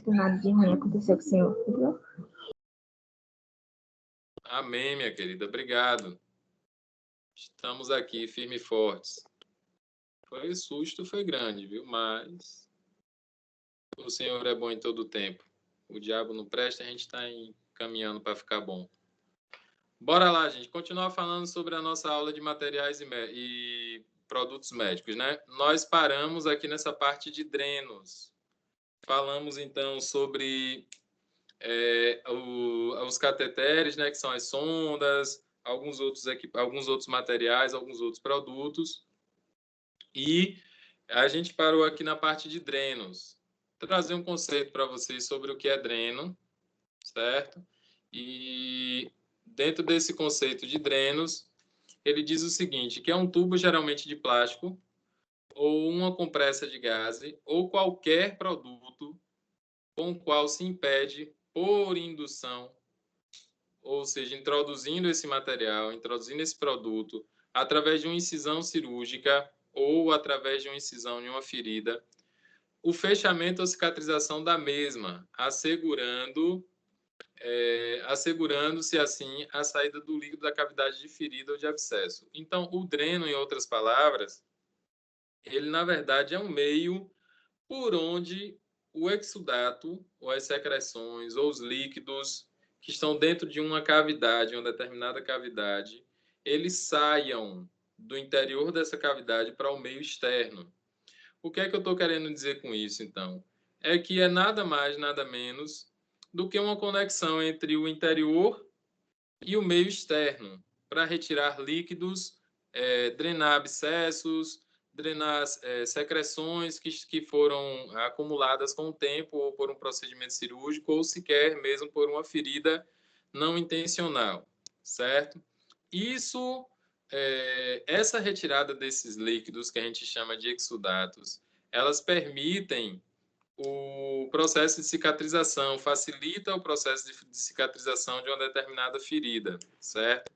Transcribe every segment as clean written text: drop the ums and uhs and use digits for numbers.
que nada de ruim aconteceu com o senhor, viu? Amém, minha querida. Obrigado. Estamos aqui, firme e fortes. O susto foi grande, viu? Mas o Senhor é bom em todo o tempo. O diabo não presta, a gente está caminhando para ficar bom. Bora lá, gente. Continuar falando sobre a nossa aula de materiais e produtos médicos, né? Nós paramos aqui nessa parte de drenos. Falamos, então, sobre os cateteres, né? Que são as sondas, alguns outros materiais, alguns outros produtos. E a gente parou aqui na parte de drenos. Vou trazer um conceito para vocês sobre o que é dreno, certo? E dentro desse conceito de drenos, ele diz o seguinte, que é um tubo geralmente de plástico ou uma compressa de gaze ou qualquer produto com o qual se impede por indução, ou seja, introduzindo esse material, introduzindo esse produto através de uma incisão cirúrgica ou através de uma incisão em uma ferida, o fechamento ou cicatrização da mesma, assegurando-se assim a saída do líquido da cavidade de ferida ou de abscesso. Então, o dreno, em outras palavras, ele na verdade é um meio por onde o exudato, ou as secreções, ou os líquidos que estão dentro de uma cavidade, uma determinada cavidade, eles saiam do interior dessa cavidade para o meio externo. O que é que eu estou querendo dizer com isso, então? É que é nada mais, nada menos do que uma conexão entre o interior e o meio externo, para retirar líquidos, drenar abscessos, drenar secreções que foram acumuladas com o tempo, ou por um procedimento cirúrgico, ou sequer mesmo por uma ferida não intencional, certo? Isso, essa retirada desses líquidos, que a gente chama de exudatos, elas permitem o processo de cicatrização, facilita o processo de cicatrização de uma determinada ferida, certo?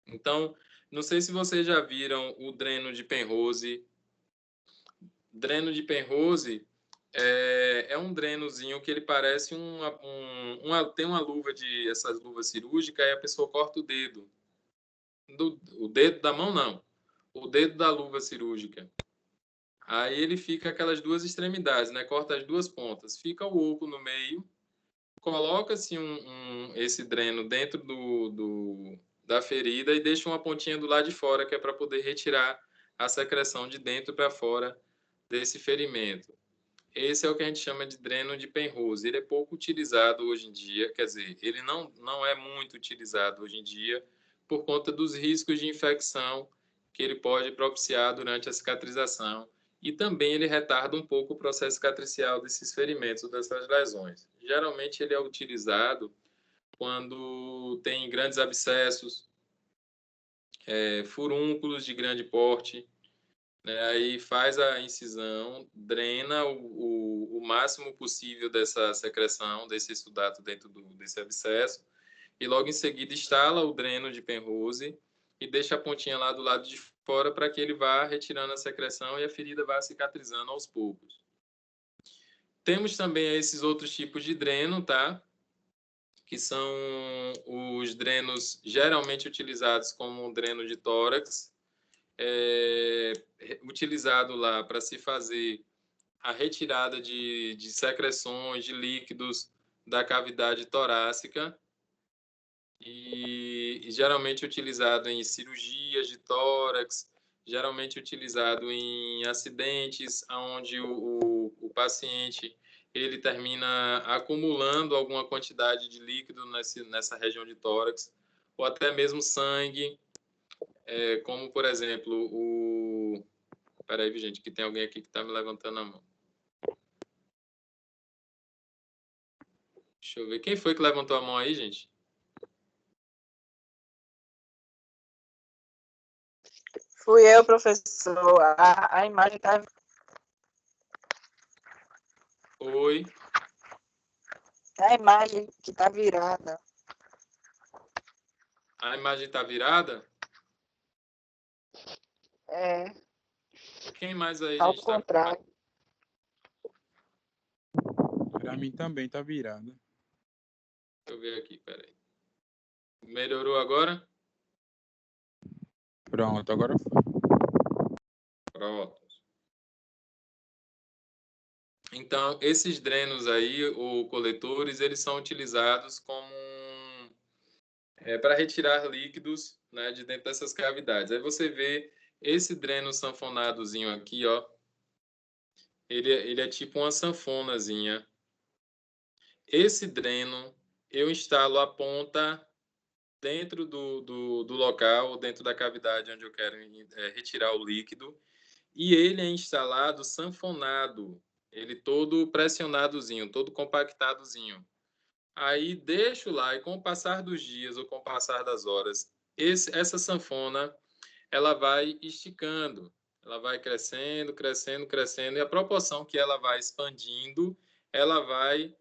Então, não sei se vocês já viram o dreno de Penrose. Dreno de Penrose é um drenozinho que ele parece tem uma luva essas luvas cirúrgicas, e a pessoa corta o dedo. O dedo da mão, não. O dedo da luva cirúrgica. Aí ele fica aquelas duas extremidades, né? Corta as duas pontas. Fica o oco no meio. Coloca-se esse dreno dentro da ferida e deixa uma pontinha do lado de fora, que é para poder retirar a secreção de dentro para fora desse ferimento. Esse é o que a gente chama de dreno de Penrose. Ele é pouco utilizado hoje em dia, quer dizer, ele não é muito utilizado hoje em dia por conta dos riscos de infecção que ele pode propiciar durante a cicatrização, e também ele retarda um pouco o processo cicatricial desses ferimentos, dessas lesões. Geralmente ele é utilizado quando tem grandes abscessos, furúnculos de grande porte, né? Aí faz a incisão, drena o máximo possível dessa secreção, desse exudato dentro desse abscesso, e logo em seguida instala o dreno de Penrose e deixa a pontinha lá do lado de fora para que ele vá retirando a secreção e a ferida vá cicatrizando aos poucos. Temos também esses outros tipos de dreno, tá? Que são os drenos geralmente utilizados como um dreno de tórax, utilizado lá para se fazer a retirada de secreções, de líquidos da cavidade torácica, e geralmente utilizado em cirurgias de tórax, geralmente utilizado em acidentes onde o paciente ele termina acumulando alguma quantidade de líquido nessa região de tórax, ou até mesmo sangue, como, por exemplo, Peraí, gente, que tem alguém aqui que está me levantando a mão. Deixa eu ver. Quem foi que levantou a mão aí, gente? Fui eu, professor. A imagem está... Oi. A imagem que está virada. A imagem está virada? É. Quem mais aí, Ao gente? contrário. Para mim também tá virado. Deixa eu ver aqui, peraí. Melhorou agora? Pronto, agora foi. Pronto. Então, esses drenos aí, ou coletores, eles são utilizados como para retirar líquidos, né, de dentro dessas cavidades. Aí você vê esse dreno sanfonadozinho aqui, ó. Ele é tipo uma sanfonazinha. Esse dreno, eu instalo a ponta dentro do local, dentro da cavidade onde eu quero retirar o líquido. E ele é instalado sanfonado, ele todo pressionadozinho, todo compactadozinho. Aí deixo lá e com o passar dos dias ou com o passar das horas, essa sanfona ela vai esticando, ela vai crescendo, crescendo, crescendo, e a proporção que ela vai expandindo, ela vai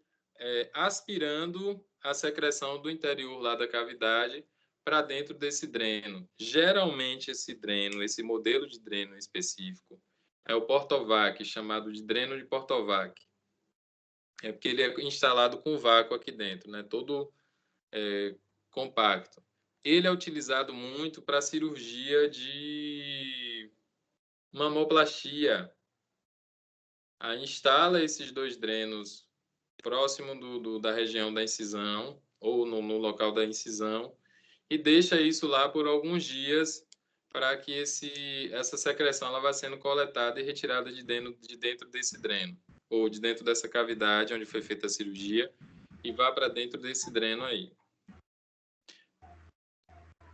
aspirando a secreção do interior lá da cavidade para dentro desse dreno. Geralmente esse dreno, esse modelo de dreno específico, é o Portovac, chamado de dreno de Portovac. É porque ele é instalado com vácuo aqui dentro, né? Todo compacto. Ele é utilizado muito para cirurgia de mamoplastia. Aí instala esses dois drenos próximo da região da incisão ou no local da incisão e deixa isso lá por alguns dias para que essa secreção ela vá sendo coletada e retirada de dentro desse dreno ou de dentro dessa cavidade onde foi feita a cirurgia e vá para dentro desse dreno aí.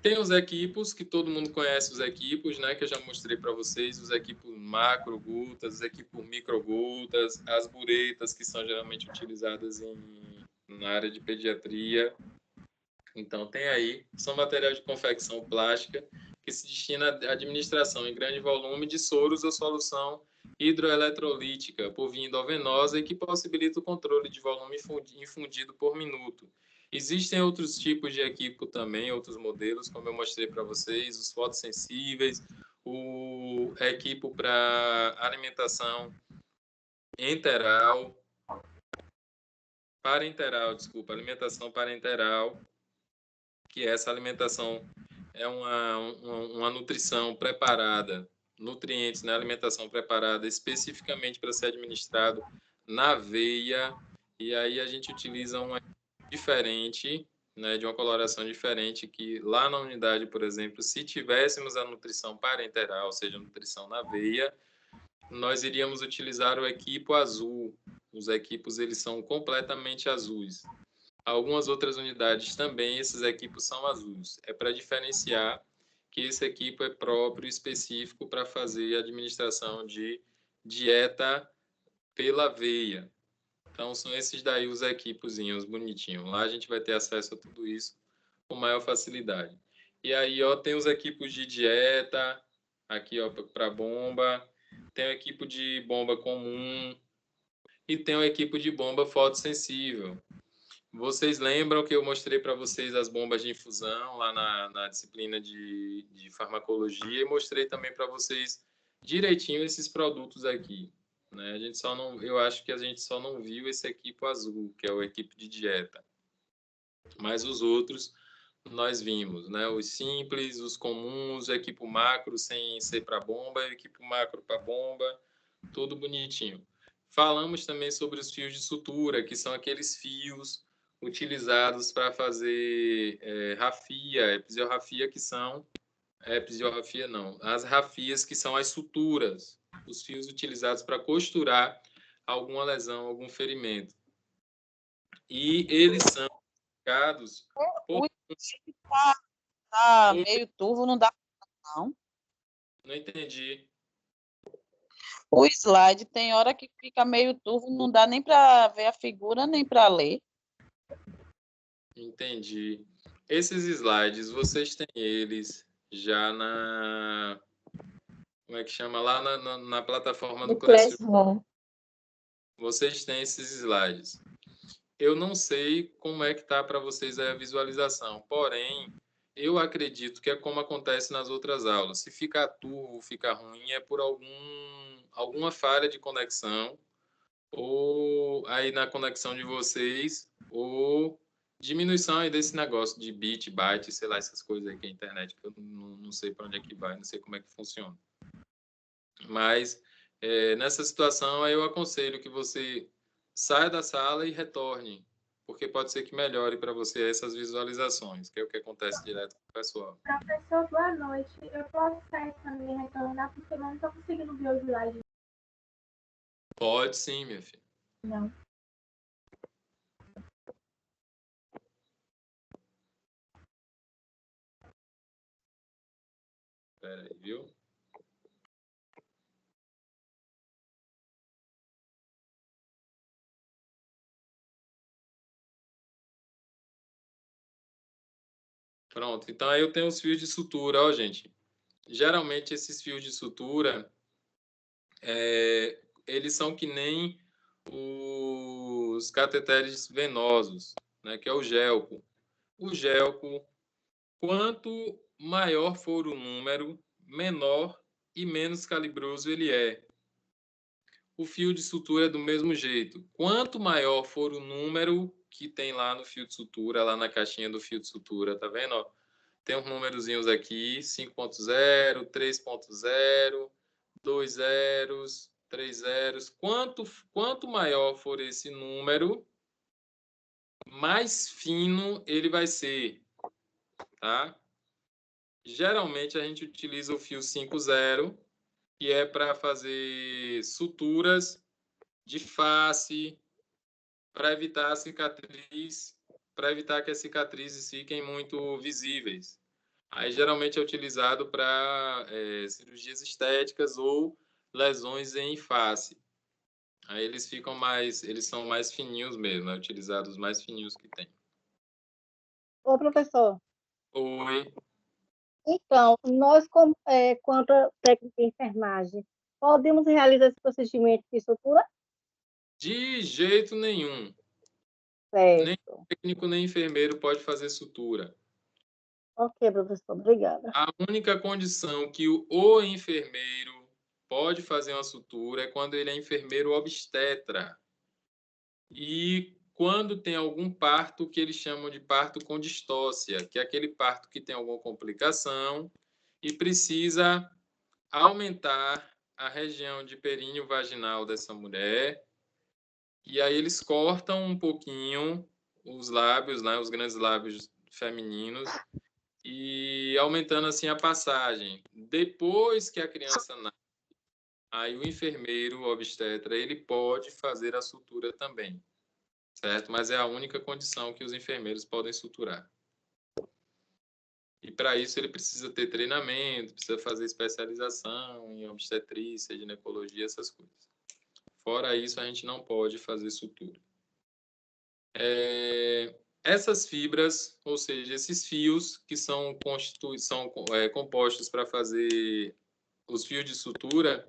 Tem os equipos, que todo mundo conhece os equipos, né? Que eu já mostrei para vocês, os equipos macrogutas, os equipos microgutas, as buretas, que são geralmente utilizadas na área de pediatria. Então, tem aí, são materiais de confecção plástica que se destina à administração em grande volume de soros ou solução hidroeletrolítica por via endovenosa e que possibilita o controle de volume infundido por minuto. Existem outros tipos de equipo também, outros modelos, como eu mostrei para vocês, os fotossensíveis, o equipo para alimentação alimentação parenteral, que essa alimentação é uma nutrição preparada, nutrientes na alimentação preparada especificamente para ser administrado na veia, e aí a gente utiliza uma diferente, né, de uma coloração diferente, que lá na unidade, por exemplo, se tivéssemos a nutrição parenteral, ou seja, a nutrição na veia, nós iríamos utilizar o equipo azul. Os equipos, eles são completamente azuis. Algumas outras unidades também, esses equipos são azuis. É para diferenciar que esse equipo é próprio, específico para fazer a administração de dieta pela veia. Então, são esses daí os equipozinhos bonitinhos. Lá a gente vai ter acesso a tudo isso com maior facilidade. E aí, ó, tem os equipos de dieta, aqui, ó, para bomba. Tem o equipo de bomba comum e tem o equipo de bomba fotossensível. Vocês lembram que eu mostrei para vocês as bombas de infusão lá na disciplina de farmacologia e mostrei também para vocês direitinho esses produtos aqui, né? Eu acho que a gente só não viu esse equipo azul, que é o equipo de dieta. Mas os outros nós vimos, né? Os simples, os comuns, o equipo macro sem ser para bomba, o equipo macro para bomba, tudo bonitinho. Falamos também sobre os fios de sutura, que são aqueles fios utilizados para fazer rafia, episiorrafia, que são... episiorrafia não, as rafias, que são as suturas, os fios utilizados para costurar alguma lesão, algum ferimento. E eles são indicados por... Tá meio turvo, não dá não. Não entendi. O slide tem hora que fica meio turvo, não dá nem para ver a figura, nem para ler. Entendi. Esses slides, vocês têm eles já como é que chama? Lá na plataforma do No Classroom. Classroom. Vocês têm esses slides. Eu não sei como é que tá para vocês a visualização, porém, eu acredito que é como acontece nas outras aulas. Se ficar turvo, ficar ruim, é por alguma falha de conexão ou aí na conexão de vocês, ou diminuição aí desse negócio de bit, byte, sei lá, essas coisas aí que é a internet, que eu não sei para onde é que vai, não sei como é que funciona. Mas nessa situação aí eu aconselho que você saia da sala e retorne, porque pode ser que melhore para você essas visualizações, que é o que acontece direto com o pessoal. Professor, boa noite. Eu posso sair para me retornar porque eu não estou conseguindo ver o slide. Pode sim, minha filha. Não. Espera aí, viu? Pronto, então aí eu tenho os fios de sutura, ó, gente. Geralmente esses fios de sutura, eles são que nem os cateteres venosos, né, que é o gelco. O gelco, quanto maior for o número, menor e menos calibroso ele é. O fio de sutura é do mesmo jeito. Quanto maior for o número que tem lá no fio de sutura, lá na caixinha do fio de sutura, tá vendo? Ó? Tem uns númerozinhos aqui, 5.0, 3.0, 2 zeros, 3 zeros. Quanto maior for esse número, mais fino ele vai ser, tá? Geralmente a gente utiliza o fio 5.0, que é para fazer suturas de face, para evitar a cicatriz, para evitar que as cicatrizes fiquem muito visíveis. Aí geralmente é utilizado para cirurgias estéticas ou lesões em face. Aí eles são mais fininhos mesmo, é utilizado os mais fininhos que tem. Ô, professor, Oi. então, nós, quanto à técnica de enfermagem, podemos realizar esse procedimento de sutura? De jeito nenhum. Nem Certo. técnico nem enfermeiro pode fazer sutura. Ok, professor, obrigada. A única condição que o enfermeiro pode fazer uma sutura é quando ele é enfermeiro obstetra. E quando tem algum parto que eles chamam de parto com distócia, que é aquele parto que tem alguma complicação e precisa aumentar a região de períneo vaginal dessa mulher. E aí eles cortam um pouquinho os lábios, né, os grandes lábios femininos, e aumentando assim a passagem. Depois que a criança nasce, aí o enfermeiro, o obstetra, ele pode fazer a sutura também, certo? Mas é a única condição que os enfermeiros podem suturar. E para isso ele precisa ter treinamento, precisa fazer especialização em obstetrícia, ginecologia, essas coisas. Fora isso, a gente não pode fazer sutura. Essas fibras, ou seja, esses fios que são compostos para fazer os fios de sutura,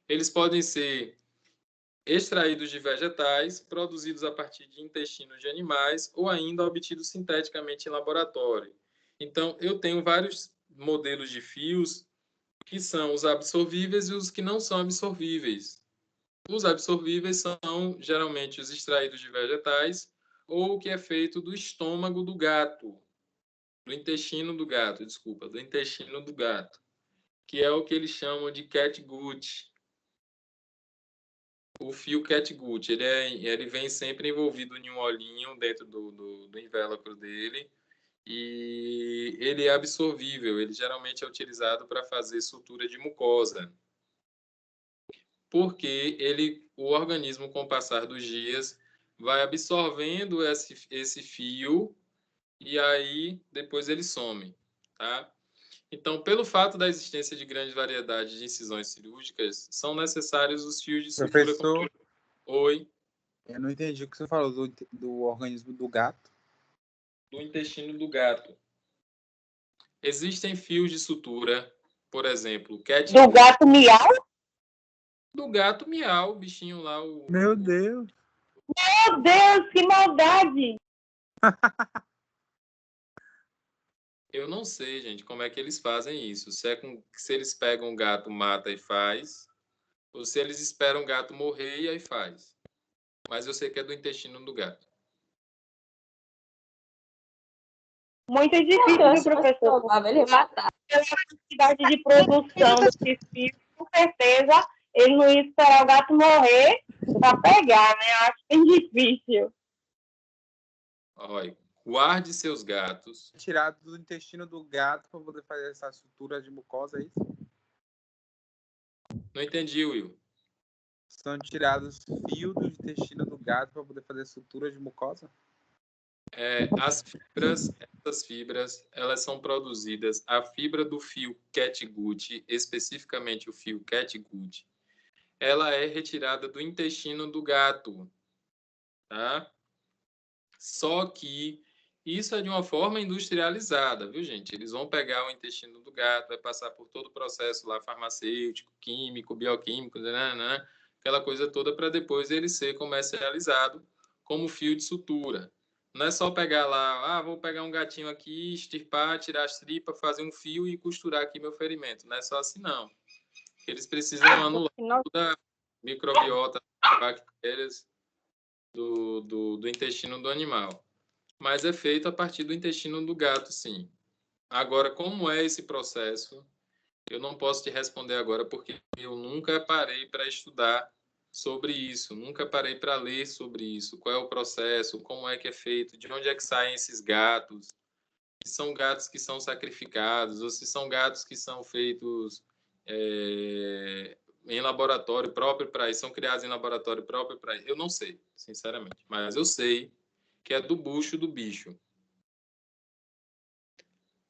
eles podem ser extraídos de vegetais, produzidos a partir de intestinos de animais ou ainda obtidos sinteticamente em laboratório. Então, eu tenho vários modelos de fios que são os absorvíveis e os que não são absorvíveis. Os absorvíveis são geralmente os extraídos de vegetais ou o que é feito do estômago do gato, do intestino do gato, desculpa, do intestino do gato, que é o que eles chamam de catgut. O fio catgut, ele vem sempre envolvido em um olhinho dentro do invólucro dele e ele é absorvível. Ele geralmente é utilizado para fazer sutura de mucosa, porque o organismo, com o passar dos dias, vai absorvendo esse fio e aí depois ele some, tá? Então, pelo fato da existência de grande variedade de incisões cirúrgicas, são necessários os fios de sutura. Professor, Oi, eu não entendi o que você falou do organismo do gato. do intestino do gato. Existem fios de sutura, por exemplo, Do gato miau? do gato miau, o bichinho lá, Meu Deus! Meu Deus, que maldade! Eu não sei, gente, como é que eles fazem isso. Se eles pegam o gato, mata e faz, ou se eles esperam o gato morrer e aí faz. Mas eu sei que é do intestino do gato. Muito difícil, viu, professor? Ele matar. Pela quantidade de produção desse fio, com certeza ele não ia esperar o gato morrer para pegar, né? Acho bem difícil. Olha, guarde seus gatos. Tirado do intestino do gato para poder fazer essa sutura de mucosa, é isso? Não entendi, Will. São tirados fios do intestino do gato para poder fazer sutura de mucosa? Essas fibras, elas são produzidas, a fibra do fio catgut, especificamente o fio catgut, ela é retirada do intestino do gato, tá? Só que isso é de uma forma industrializada, viu, gente? Eles vão pegar o intestino do gato, vai passar por todo o processo lá farmacêutico, químico, bioquímico, né? Aquela coisa toda para depois ele ser comercializado como fio de sutura. Não é só pegar lá, vou pegar um gatinho aqui, extirpar, tirar as tripas, fazer um fio e costurar aqui meu ferimento. Não é só assim, não. Eles precisam anular toda a microbiota, bactérias do intestino do animal. Mas é feito a partir do intestino do gato, sim. Agora, como é esse processo? Eu não posso te responder agora, porque eu nunca parei para estudar sobre isso, nunca parei para ler sobre isso, qual é o processo, como é que é feito, de onde é que saem esses gatos, se são gatos que são sacrificados, ou se são gatos que são feitos em laboratório próprio para isso, são criados em laboratório próprio para isso. Eu não sei, sinceramente, mas eu sei que é do bucho do bicho.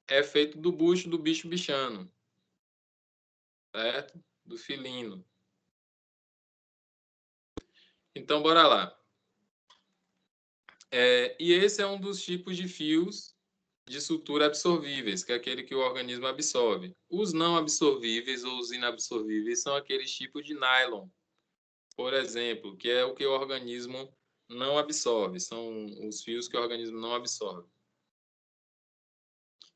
É feito do bucho do bicho bichano, certo? Do felino. Então, bora lá. E esse é um dos tipos de fios de sutura absorvíveis, que é aquele que o organismo absorve. Os não absorvíveis ou os inabsorvíveis são aqueles tipos de nylon, por exemplo, que é o que o organismo não absorve. São os fios que o organismo não absorve.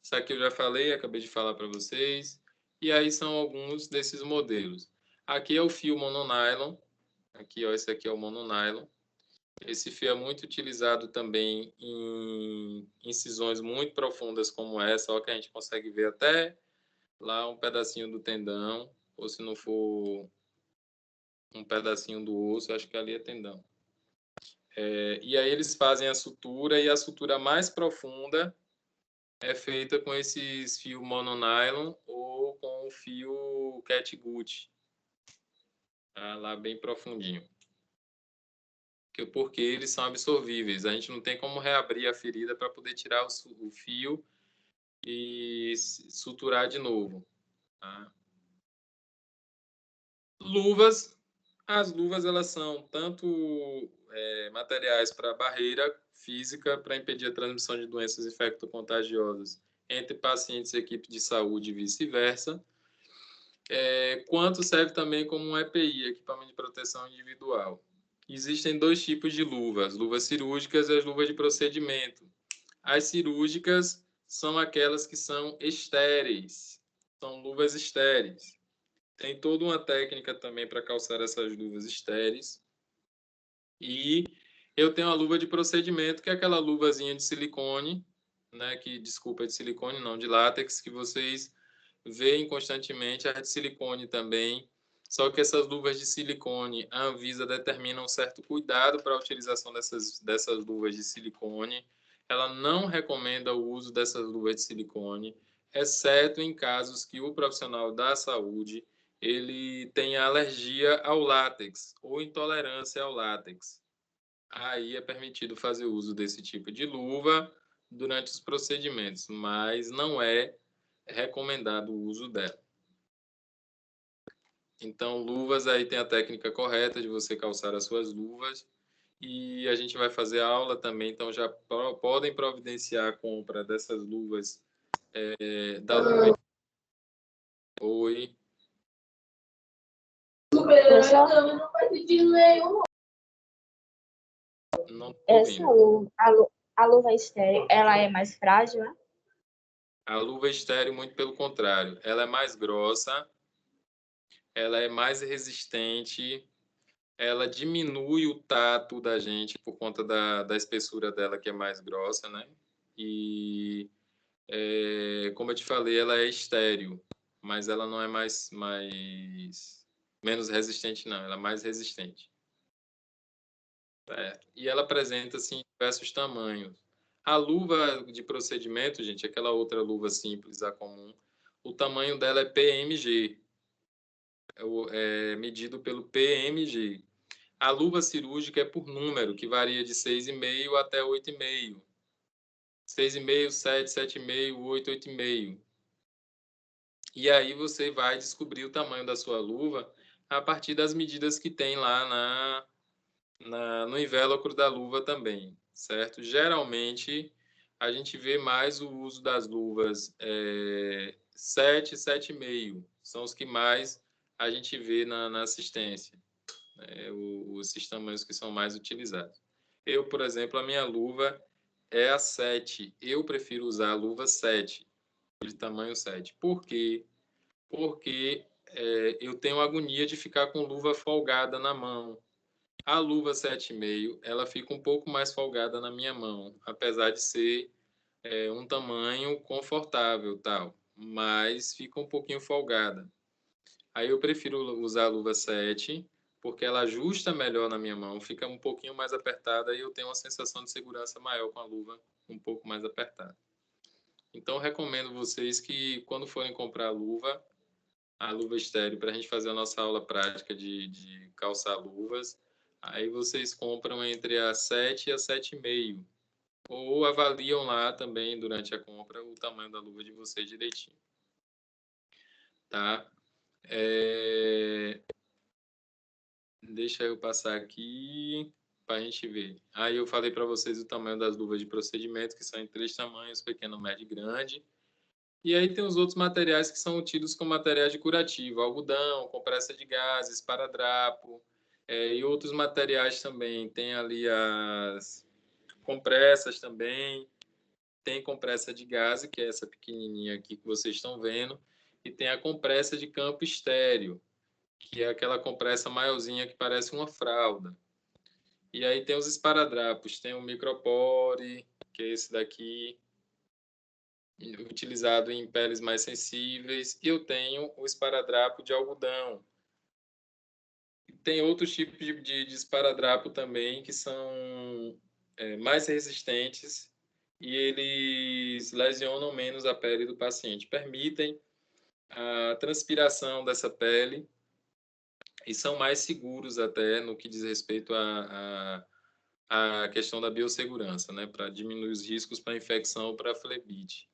Isso aqui eu já falei, acabei de falar para vocês. E aí são alguns desses modelos. Aqui é o fio mononylon. Aqui, ó, esse aqui é o mononylon. Esse fio é muito utilizado também em incisões muito profundas como essa, ó, que a gente consegue ver até lá um pedacinho do tendão, ou se não for um pedacinho do osso, acho que ali é tendão. E aí eles fazem a sutura, e a sutura mais profunda é feita com esses fios mononylon ou com o fio catgut, tá? Lá bem profundinho. Porque eles são absorvíveis. A gente não tem como reabrir a ferida para poder tirar o fio e suturar de novo. Tá? Luvas. As luvas, elas são tanto materiais para barreira física, para impedir a transmissão de doenças infectocontagiosas entre pacientes e equipe de saúde e vice-versa, quanto serve também como um EPI, equipamento de proteção individual. Existem dois tipos de luvas, as luvas cirúrgicas e as luvas de procedimento. As cirúrgicas são aquelas que são estéreis, são luvas estéreis. Tem toda uma técnica também para calçar essas luvas estéreis. E eu tenho a luva de procedimento, que é aquela luvazinha de silicone, né, desculpa, de silicone não, de látex, que vocês veem constantemente, a de silicone também. Só que essas luvas de silicone, a Anvisa determina um certo cuidado para a utilização dessas luvas de silicone. Ela não recomenda o uso dessas luvas de silicone, exceto em casos que o profissional da saúde ele tenha alergia ao látex ou intolerância ao látex. Aí é permitido fazer uso desse tipo de luva durante os procedimentos, mas não é recomendado o uso dela. Então, luvas, aí tem a técnica correta de você calçar as suas luvas. E a gente vai fazer aula também, então já podem providenciar a compra dessas luvas da luva. Oi. Professor, Não tô essa ouvindo. a luva estéreo, ela é mais frágil, né? A luva estéreo, muito pelo contrário, ela é mais grossa, ela é mais resistente ela diminui o tato da gente por conta da espessura dela, que é mais grossa, né? E, como eu te falei, ela é estéril, mas ela não é menos resistente, não. Ela é mais resistente. Certo? E ela apresenta, assim, diversos tamanhos. A luva de procedimento, gente, aquela outra luva simples, a comum, o tamanho dela é PMG, é medido pelo PMG. A luva cirúrgica é por número, que varia de 6,5 até 8,5. 6,5, 7, 7,5, 8, 8,5. E aí você vai descobrir o tamanho da sua luva a partir das medidas que tem lá no invólucro da luva também, certo? Geralmente, a gente vê mais o uso das luvas 7, 7,5. São os que mais a gente vê na assistência. Esses tamanhos que são mais utilizados. Eu, por exemplo, a minha luva é a 7. Eu prefiro usar a luva 7, de tamanho 7. Por quê? Porque eu tenho agonia de ficar com luva folgada na mão. A luva 7,5, ela fica um pouco mais folgada na minha mão, apesar de ser um tamanho confortável, tal, mas fica um pouquinho folgada. Aí eu prefiro usar a luva 7, porque ela ajusta melhor na minha mão, fica um pouquinho mais apertada e eu tenho uma sensação de segurança maior com a luva um pouco mais apertada. Então, recomendo vocês que, quando forem comprar a luva estéreo, para a gente fazer a nossa aula prática de calçar luvas, aí vocês compram entre a 7 e a 7,5. Ou avaliam lá também, durante a compra, o tamanho da luva de vocês direitinho. Tá? Deixa eu passar aqui para a gente ver. Aí eu falei para vocês o tamanho das luvas de procedimento, que são em 3 tamanhos, pequeno, médio e grande. E aí tem os outros materiais que são tidos como materiais de curativo, algodão, compressa de gases, esparadrapo, e outros materiais também. Tem ali as compressas também, tem compressa de gás, que é essa pequenininha aqui que vocês estão vendo, e tem a compressa de campo estéreo, que é aquela compressa maiorzinha que parece uma fralda. E aí tem os esparadrapos, tem o micropore, que é esse daqui, utilizado em peles mais sensíveis, e eu tenho o esparadrapo de algodão. Tem outros tipos de esparadrapo também que são mais resistentes e eles lesionam menos a pele do paciente, permitem a transpiração dessa pele e são mais seguros até no que diz respeito à questão da biossegurança, né, para diminuir os riscos para infecção ou para flebite.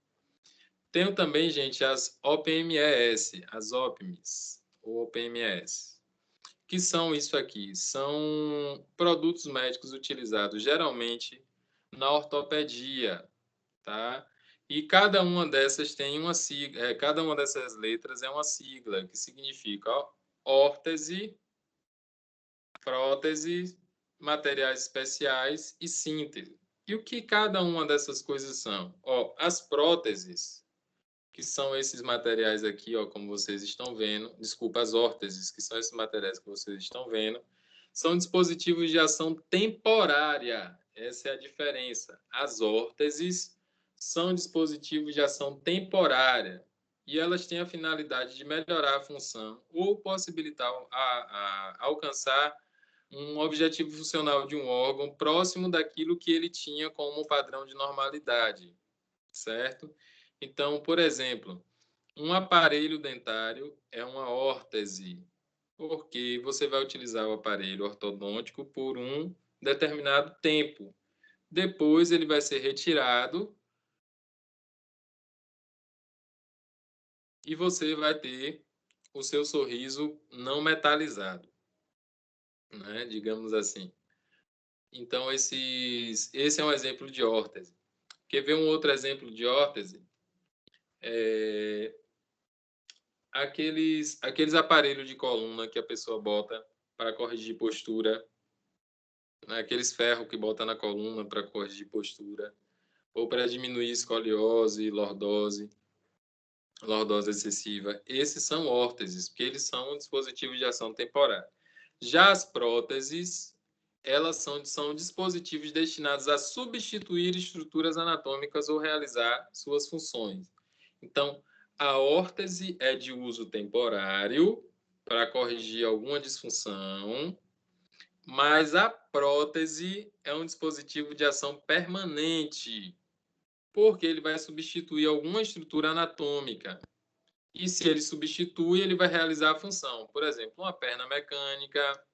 Tenho também, gente, as OPMES, as OPMES, ou OPMES. Que são isso aqui? São produtos médicos utilizados geralmente na ortopedia, tá? E cada uma dessas tem uma sigla, cada uma dessas letras é uma sigla, que significa órtese, prótese, materiais especiais e síntese. E o que cada uma dessas coisas são? As próteses, que são esses materiais aqui, como vocês estão vendo, desculpa, as órteses, que são esses materiais que vocês estão vendo, são dispositivos de ação temporária. Essa é a diferença. As órteses são dispositivos de ação temporária e elas têm a finalidade de melhorar a função ou possibilitar alcançar um objetivo funcional de um órgão próximo daquilo que ele tinha como padrão de normalidade, certo? Então, por exemplo, um aparelho dentário é uma órtese, porque você vai utilizar o aparelho ortodôntico por um determinado tempo. Depois ele vai ser retirado e você vai ter o seu sorriso não metalizado, né? Digamos assim. Então, esse é um exemplo de órtese. Quer ver um outro exemplo de órtese? Aqueles aparelhos de coluna que a pessoa bota para corrigir postura, né? Aqueles ferros que bota na coluna para corrigir postura, ou para diminuir escoliose, lordose excessiva. Esses são órteses, porque eles são um dispositivo de ação temporária. Já as próteses, elas são dispositivos destinados a substituir estruturas anatômicas ou realizar suas funções. Então, a órtese é de uso temporário para corrigir alguma disfunção, mas a prótese é um dispositivo de ação permanente, porque ele vai substituir alguma estrutura anatômica. E se ele substitui, ele vai realizar a função. Por exemplo, uma perna mecânica,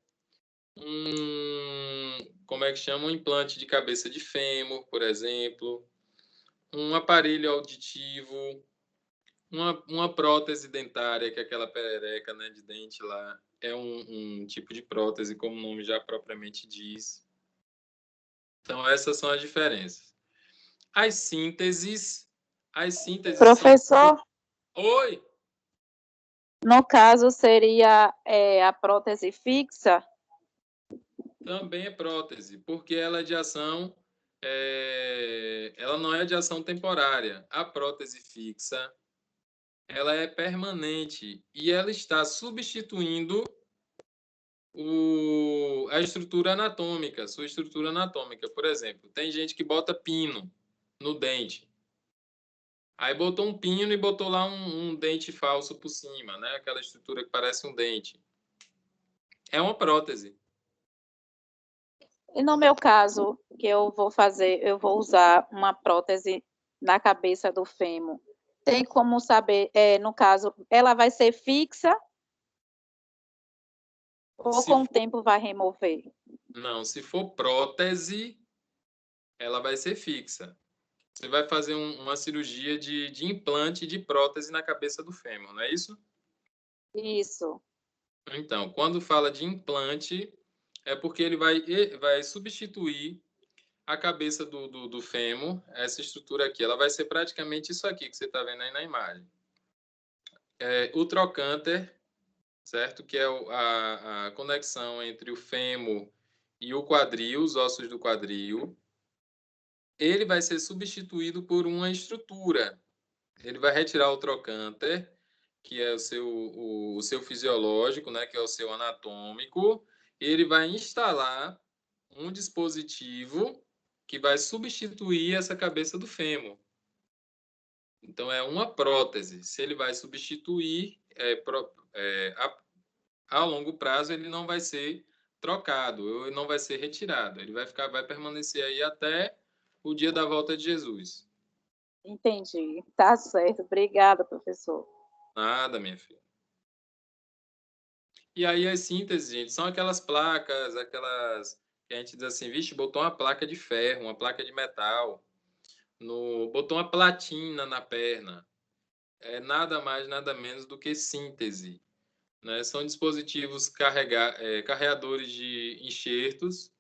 como é que chama? Um implante de cabeça de fêmur, por exemplo, um aparelho auditivo, uma prótese dentária, que é aquela perereca, né, de dente lá, é um tipo de prótese, como o nome já propriamente diz. Então, essas são as diferenças. As sínteses Professor, Oi! no caso, seria a prótese fixa? Também é prótese, porque ela é de ação, ela não é de ação temporária. A prótese fixa, ela é permanente e ela está substituindo a estrutura anatômica, sua estrutura anatômica. Por exemplo, tem gente que bota pino no dente. Aí botou um pino e botou lá um dente falso por cima, né? Aquela estrutura que parece um dente. É uma prótese. E no meu caso, que eu vou usar uma prótese na cabeça do fêmur. Tem como saber, no caso, ela vai ser fixa ou com o tempo vai remover? Não, se for prótese, ela vai ser fixa. Você vai fazer uma cirurgia de implante de prótese na cabeça do fêmur, não é isso? Isso. Então, quando fala de implante, é porque ele vai substituir a cabeça do fêmur, essa estrutura aqui. Ela vai ser praticamente isso aqui que você está vendo aí na imagem. O trocânter, certo? Que é a conexão entre o fêmur e o quadril, os ossos do quadril. Ele vai ser substituído por uma estrutura. Ele vai retirar o trocânter, que é o seu fisiológico, né, que é o seu anatômico, e ele vai instalar um dispositivo que vai substituir essa cabeça do fêmur. Então, é uma prótese. Se ele vai substituir, a longo prazo, ele não vai ser trocado, ele não vai ser retirado. Ele vai permanecer aí até o dia da volta de Jesus. Entendi. Tá certo. Obrigada, professor. Nada, minha filha. E aí as sínteses, gente, são aquelas placas, aquelas que a gente diz assim, vixe, botou uma placa de ferro, uma placa de metal, botou uma platina na perna. É nada mais, nada menos do que síntese, né? São dispositivos carregadores de enxertos,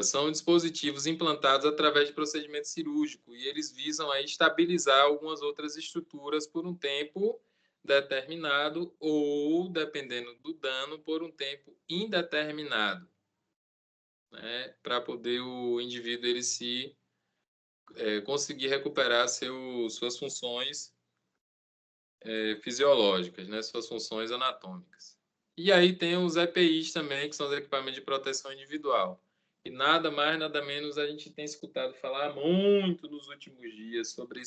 são dispositivos implantados através de procedimento cirúrgico e eles visam aí estabilizar algumas outras estruturas por um tempo determinado ou, dependendo do dano, por um tempo indeterminado, né? Para poder o indivíduo ele conseguir recuperar suas funções fisiológicas, né? Suas funções anatômicas. E aí tem os EPIs também, que são os equipamentos de proteção individual. E nada mais, nada menos, a gente tem escutado falar muito nos últimos dias sobre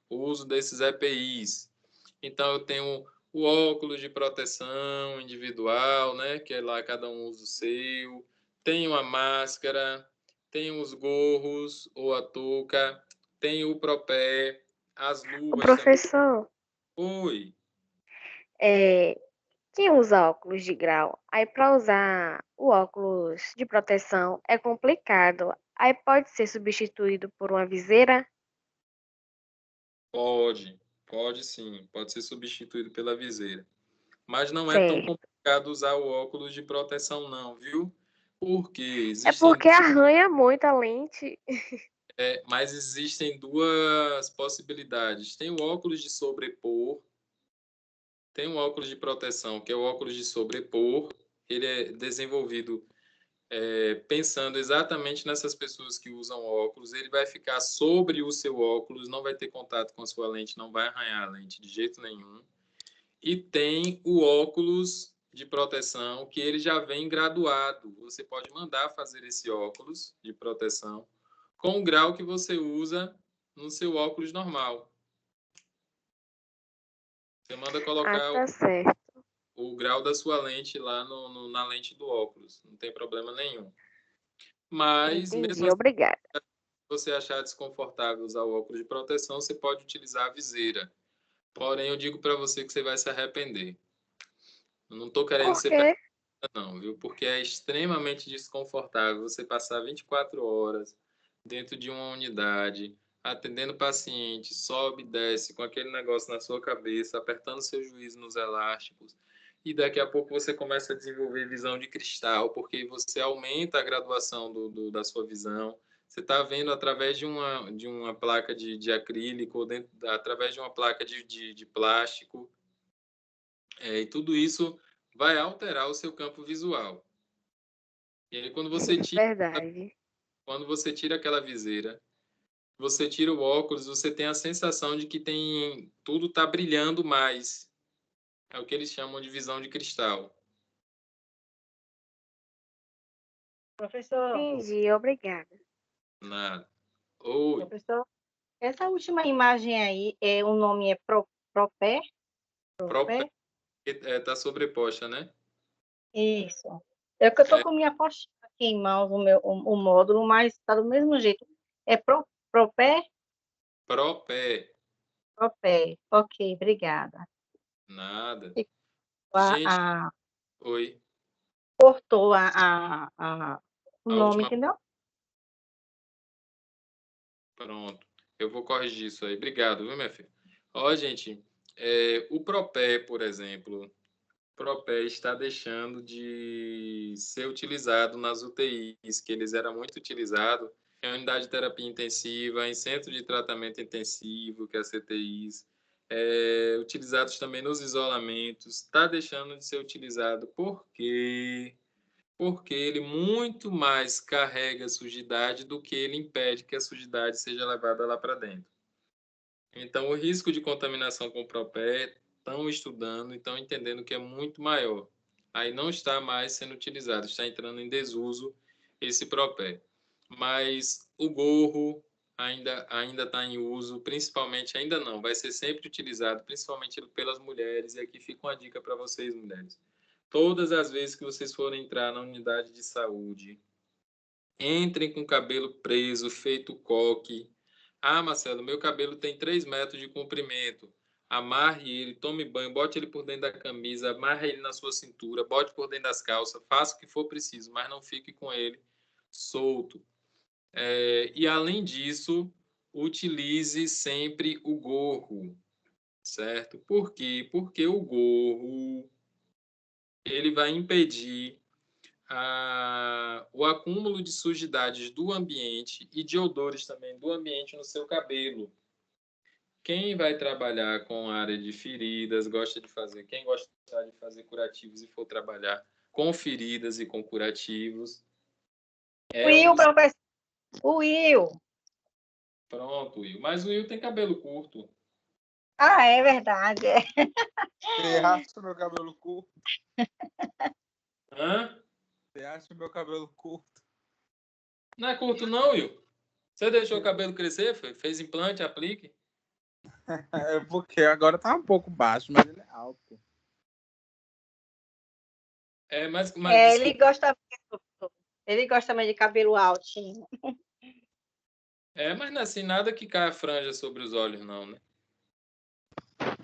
o uso desses EPIs. Então, eu tenho o óculos de proteção individual, né? Que é lá cada um usa o seu. Tenho a máscara, tenho os gorros ou a touca, tenho o propé, as luvas. Professor, Oi. quem usa óculos de grau, aí para usar o óculos de proteção é complicado. Aí pode ser substituído por uma viseira? Pode sim, pode ser substituído pela viseira. Mas não é tão Certo. complicado usar o óculos de proteção não, viu? Porque É porque arranha muito a lente. mas existem duas possibilidades. Tem o óculos de sobrepor, tem um óculos de proteção, que é o óculos de sobrepor. Ele é desenvolvido pensando exatamente nessas pessoas que usam óculos. Ele vai ficar sobre o seu óculos, não vai ter contato com a sua lente, não vai arranhar a lente de jeito nenhum. E tem o óculos de proteção que ele já vem graduado. Você pode mandar fazer esse óculos de proteção com o grau que você usa no seu óculos normal. Você manda colocar tá certo. o grau da sua lente lá na lente do óculos. Não tem problema nenhum. Mas, mesmo Entendi, assim, obrigada. se você achar desconfortável usar o óculos de proteção, você pode utilizar a viseira. Porém, eu digo para você que você vai se arrepender. Eu não estou querendo Por ser quê? não, viu? Porque é extremamente desconfortável você passar 24 horas dentro de uma unidade, atendendo paciente, sobe e desce com aquele negócio na sua cabeça, apertando seu juízo nos elásticos, e daqui a pouco você começa a desenvolver visão de cristal, porque você aumenta a graduação da sua visão. Você está vendo através de uma placa de acrílico, ou através de uma placa de plástico, e tudo isso vai alterar o seu campo visual. E aí, quando Verdade. você tira aquela viseira, você tira o óculos, você tem a sensação de que tudo está brilhando mais. É o que eles chamam de visão de cristal. Professor, Entendi, obrigada. Oi. professor, essa última imagem aí, o nome é Propé? Própria, tá sobreposta, né? Isso. É que eu estou com minha apostila aqui em mãos, o módulo, mas está do mesmo jeito. É Propé? Propé. Propé. Ok, obrigada. Nada. E Gente, oi. cortou o A nome, última. entendeu? Pronto. Eu vou corrigir isso aí. Obrigado, viu, minha filha? Ó, gente, o Propé, por exemplo, o Propé está deixando de ser utilizado nas UTIs, que eles eram muito utilizados em unidade de terapia intensiva, em centro de tratamento intensivo, que é a CTIs, utilizados também nos isolamentos. Está deixando de ser utilizado porque ele muito mais carrega sujidade do que ele impede que a sujidade seja levada lá para dentro. Então, o risco de contaminação com propé estão estudando e estão entendendo que é muito maior. Aí não está mais sendo utilizado, está entrando em desuso esse propé. Mas o gorro ainda está em uso, principalmente, ainda não, vai ser sempre utilizado, principalmente pelas mulheres. E aqui fica uma dica para vocês, mulheres. Todas as vezes que vocês forem entrar na unidade de saúde, entrem com o cabelo preso, feito coque. Ah, Marcelo, meu cabelo tem 3 metros de comprimento. Amarre ele, tome banho, bote ele por dentro da camisa, amarre ele na sua cintura, bote por dentro das calças, faça o que for preciso, mas não fique com ele solto. E além disso, utilize sempre o gorro, certo? Por quê? Porque o gorro ele vai impedir o acúmulo de sujidades do ambiente e de odores também do ambiente no seu cabelo. Quem vai trabalhar com a área de feridas, quem gosta de fazer curativos e for trabalhar com feridas e com curativos. Will, professor. O Will. Pronto, Will. Mas o Will tem cabelo curto. Ah, é verdade. Você acha meu cabelo curto? Hã? Você acha meu cabelo curto? Não é curto não, Will. Você deixou o cabelo crescer? Fez implante, aplique? É porque agora tá um pouco baixo, mas ele é alto. Mas ele gosta mais de cabelo altinho. mas não é assim, nada que caia franja sobre os olhos, não, né?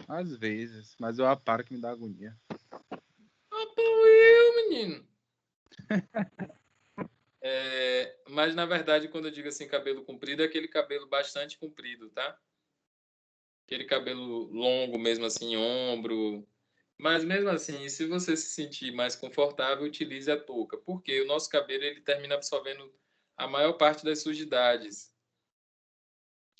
Às vezes, mas eu aparo que me dá agonia. Will, menino. Mas, na verdade, quando eu digo assim, cabelo comprido, é aquele cabelo bastante comprido, tá? Aquele cabelo longo mesmo assim, ombro. Mas, mesmo assim, se você se sentir mais confortável, utilize a touca. Porque o nosso cabelo, ele termina absorvendo a maior parte das sujidades.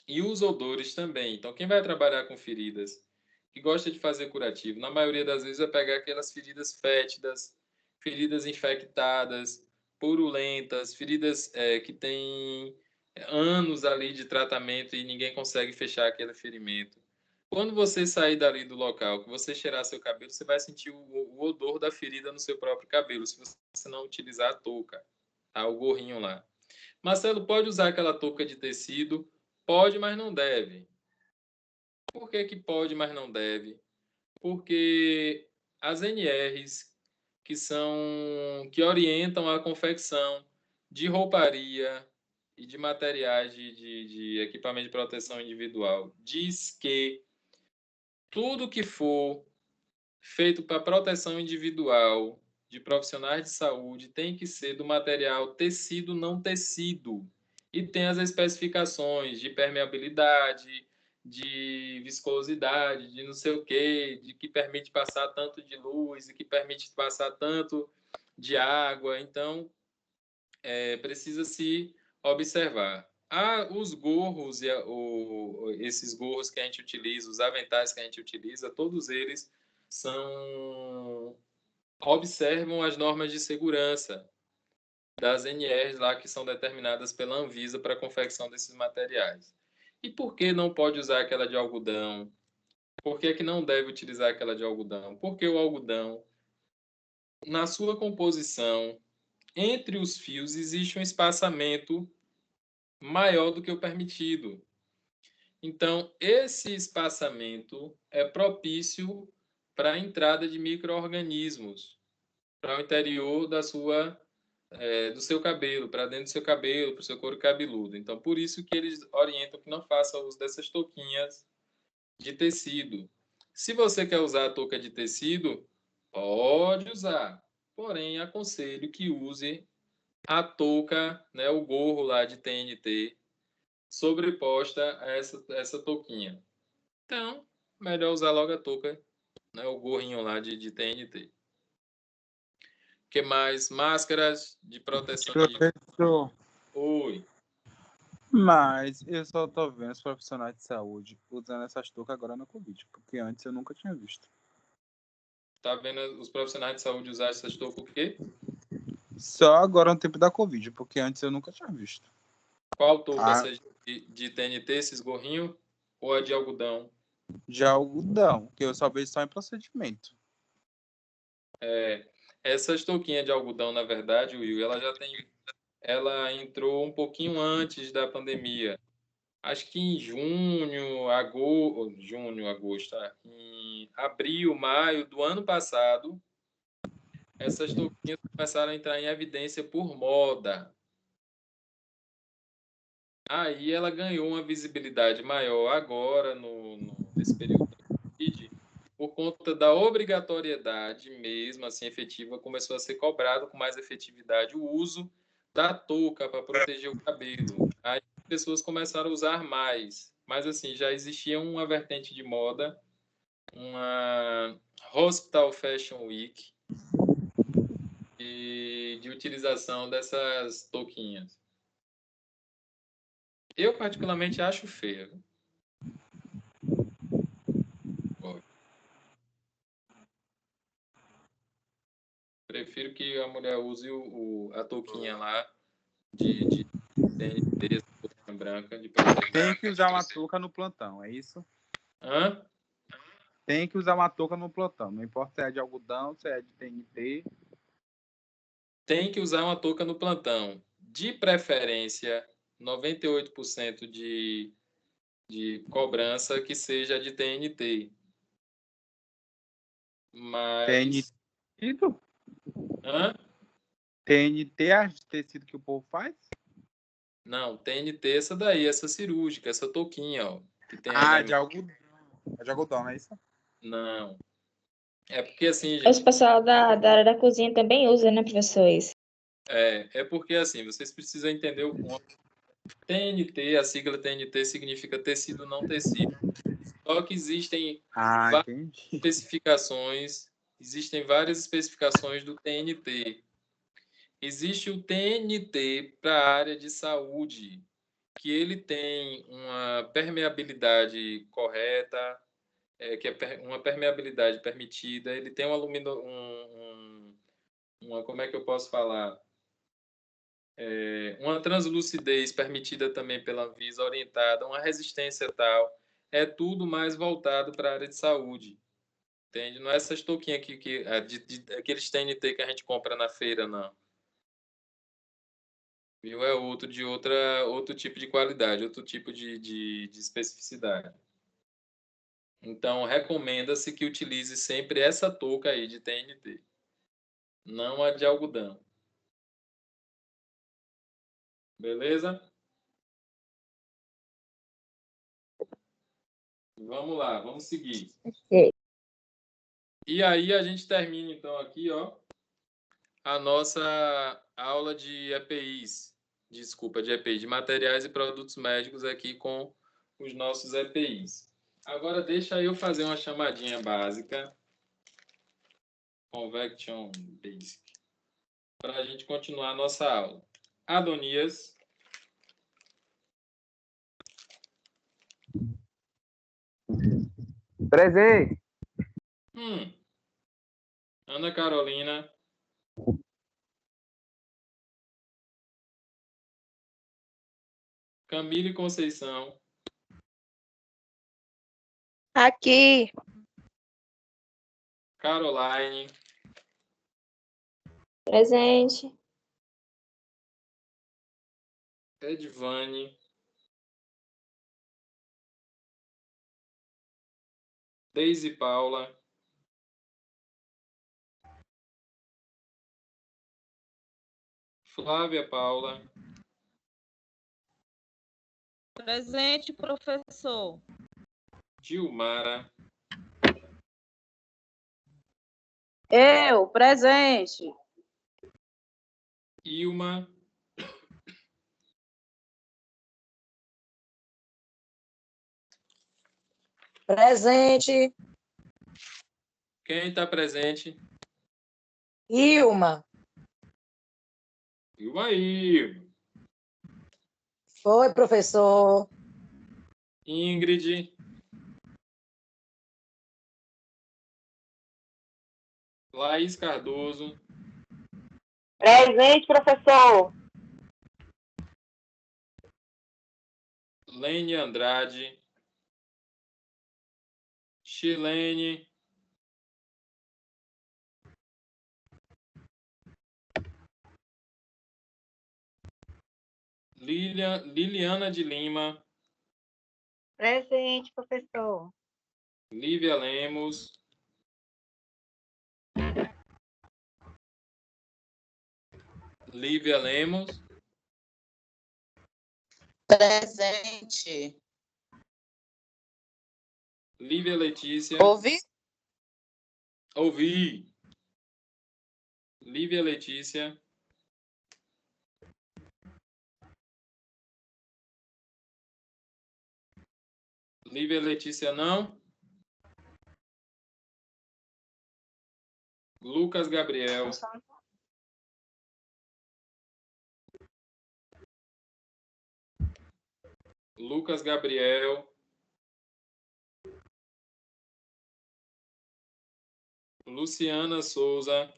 E os odores também. Então, quem vai trabalhar com feridas, que gosta de fazer curativo, na maioria das vezes vai pegar aquelas feridas fétidas, feridas infectadas, purulentas, feridas que têm anos ali de tratamento e ninguém consegue fechar aquele ferimento. quando você sair dali do local, que você cheirar seu cabelo, você vai sentir o odor da ferida no seu próprio cabelo, se você não utilizar a touca, tá? O gorrinho lá. Marcelo, pode usar aquela touca de tecido? Pode, mas não deve. Por que que pode, mas não deve? Porque as NRs que orientam a confecção de rouparia e de materiais de equipamento de proteção individual diz que tudo que for feito para proteção individual de profissionais de saúde tem que ser do material tecido não tecido. E tem as especificações de permeabilidade, de viscosidade, de não sei o quê, de que permite passar tanto de luz e que permite passar tanto de água. Então, precisa se observar. Os gorros, esses gorros que a gente utiliza, os aventais que a gente utiliza, todos eles observam as normas de segurança das NRs lá que são determinadas pela Anvisa para a confecção desses materiais. E por que não pode usar aquela de algodão? Por que não deve utilizar aquela de algodão? Porque o algodão, na sua composição, entre os fios existe um espaçamento maior do que o permitido. Então, esse espaçamento é propício para a entrada de micro-organismos para o interior do seu cabelo, para dentro do seu cabelo, para o seu couro cabeludo. Então, por isso que eles orientam que não faça uso dessas touquinhas de tecido. Se você quer usar a touca de tecido, pode usar. Porém, aconselho que use a touca, né, o gorro lá de TNT, sobreposta a essa touquinha. Então, melhor usar logo a touca, né, o gorrinho lá de TNT. O que mais? Máscaras de proteção. Professor, Oi. mas eu só tô vendo os profissionais de saúde usando essas toucas agora na Covid, porque antes eu nunca tinha visto. Tá vendo os profissionais de saúde usar essas toucas o quê? Só agora no tempo da Covid, porque antes eu nunca tinha visto. Qual touca? Essa de TNT, esses gorrinhos? Ou a de algodão? De algodão, que eu só vejo só em procedimento. Essas touquinhas de algodão, na verdade, Will, ela entrou um pouquinho antes da pandemia. Acho que em agosto, em abril, maio do ano passado, essas touquinhas começaram a entrar em evidência por moda. Aí ela ganhou uma visibilidade maior agora, nesse período da Covid, por conta da obrigatoriedade mesmo, assim, efetiva, começou a ser cobrado com mais efetividade o uso da touca para proteger o cabelo. Aí as pessoas começaram a usar mais. Mas, assim, já existia uma vertente de moda, uma Hospital Fashion Week, de utilização dessas touquinhas. Eu, particularmente, acho feia. Prefiro que a mulher use a touquinha lá de TNT, branca, de proteger. Tem que usar uma touca no plantão, é isso? Hã? Tem que usar uma touca no plantão. Não importa se é de algodão, se é de TNT. Tem que usar uma touca no plantão. De preferência, 98% de cobrança que seja de TNT. Mas... TNT? Hã? TNT é de tecido que o povo faz? Não, TNT essa daí, essa cirúrgica, essa touquinha, ó. Que tem De algodão. É de algodão, não é isso? Não. É porque assim, Os gente... pessoal da área da cozinha também usa, né, professores? É porque assim, vocês precisam entender o ponto. TNT, a sigla TNT significa tecido não tecido. Só que existem várias especificações do TNT. Existe o TNT para a área de saúde, que ele tem uma permeabilidade correta, que é uma permeabilidade permitida, ele tem como é que eu posso falar? Uma translucidez permitida também pela Anvisa, orientada, uma resistência tal. é tudo mais voltado para a área de saúde. Entende? Não é essas touquinhas aqui, aqueles TNT que a gente compra na feira, não. Viu? É outro tipo de qualidade, outro tipo de especificidade. Então, recomenda-se que utilize sempre essa touca aí de TNT, não a de algodão. Beleza? Vamos lá, vamos seguir. Ok. E aí a gente termina então aqui, ó, a nossa aula de EPIs. Desculpa, de EPI, de materiais e produtos médicos aqui com os nossos EPIs. Agora deixa eu fazer uma chamadinha básica. Convection Basic. Para a gente continuar a nossa aula. Adonias. Presente. Ana Carolina. Camille Conceição. Aqui. Caroline. Presente. Edvane. Deise Paula. Flávia Paula. Presente, professor. Gilmara. Eu, presente. Ilma. Presente. Quem está presente? Ilma. Ilma aí. Foi, professor. Ingrid. Laís Cardoso. Presente, professor. Lene Andrade. Chilene. Liliana de Lima. Presente, professor. Lívia Lemos. Lívia Lemos. Presente. Lívia Letícia. Ouvi? Ouvi. Lívia Letícia. Lívia Letícia não. Lucas Gabriel. Lucas Gabriel. Luciana Souza.